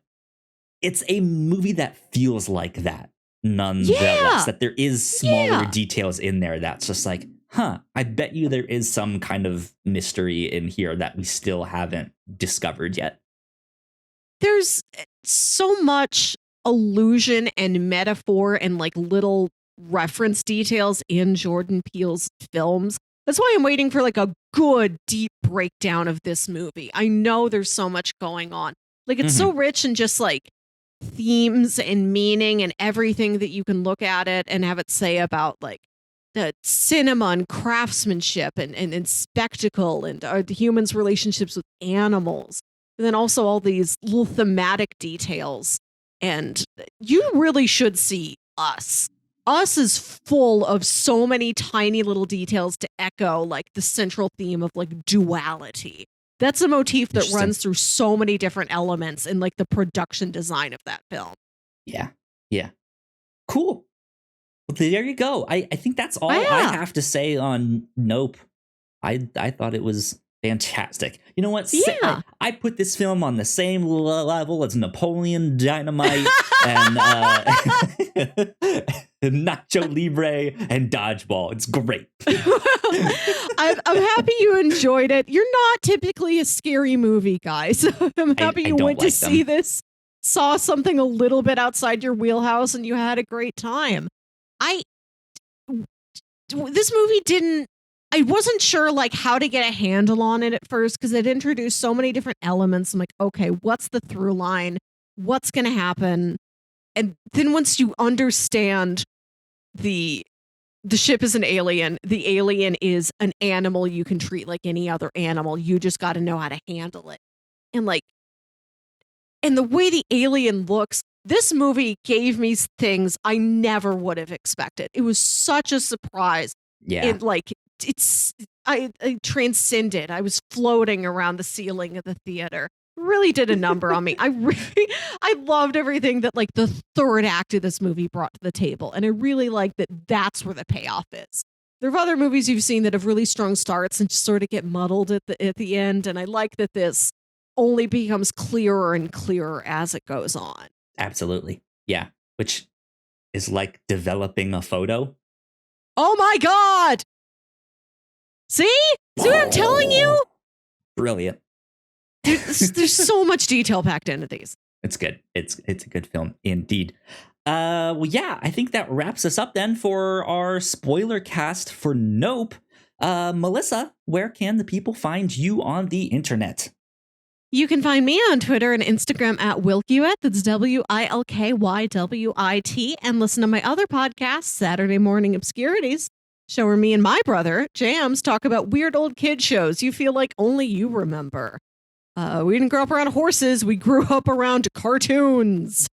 it's a movie that feels like that, nonetheless, that there is smaller details in there that's just like, I bet you there is some kind of mystery in here that we still haven't discovered yet. There's so much allusion and metaphor and like little reference details in Jordan Peele's films. That's why I'm waiting for like a good deep breakdown of this movie. I know there's so much going on. Like it's so rich and just like themes and meaning and everything that you can look at it and have it say about like the cinema and craftsmanship and spectacle and the humans' relationships with animals. And then also all these little thematic details. And you really should see Us. Us is full of so many tiny little details to echo like the central theme of like duality. That's a motif that runs through so many different elements in like the production design of that film. Yeah. Cool. Well, there you go. I think that's all I have to say on Nope. I thought it was fantastic. You know what? I put this film on the same level as Napoleon Dynamite and Nacho Libre and Dodgeball. It's great. I'm happy you enjoyed it. You're not typically a scary movie guy, so I'm happy you went to see this saw something a little bit outside your wheelhouse and you had a great time. This movie I wasn't sure like how to get a handle on it at first because it introduced so many different elements. I'm like, okay, what's the through line? What's going to happen? And then once you understand the ship is an alien, the alien is an animal you can treat like any other animal. You just got to know how to handle it. And the way the alien looks, this movie gave me things I never would have expected. It was such a surprise. Yeah. I transcended. I was floating around the ceiling of the theater. Really did a number on me. I loved everything that like the third act of this movie brought to the table. And I really like that that's where the payoff is. There are other movies you've seen that have really strong starts and just sort of get muddled at the end. And I like that this only becomes clearer and clearer as it goes on. Absolutely. Yeah. Which is like developing a photo. Oh my God. See what I'm telling you? Brilliant. There's so much detail packed into these. It's good. It's a good film indeed. Well, yeah, I think that wraps us up then for our spoiler cast for Nope. Melissa, where can the people find you on the internet? You can find me on Twitter and Instagram at Wilkywit. That's WILKYWIT. And listen to my other podcast, Saturday Morning Obscurities, show where me and my brother, Jams, talk about weird old kid shows you feel like only you remember. We didn't grow up around horses. We grew up around cartoons.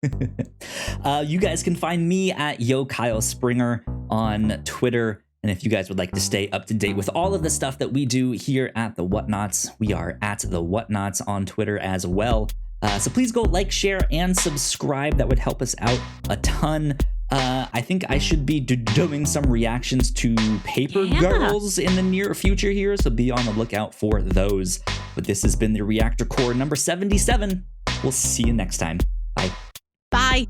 You guys can find me at Yo Kyle Springer on Twitter. And if you guys would like to stay up to date with all of the stuff that we do here at the Whatnauts, we are at the Whatnauts on Twitter as well. So please go like, share, and subscribe. That would help us out a ton. I think I should be doing some reactions to Paper Girls in the near future here, so be on the lookout for those. But this has been the Reactor Core number 77. We'll see you next time. Bye. Bye.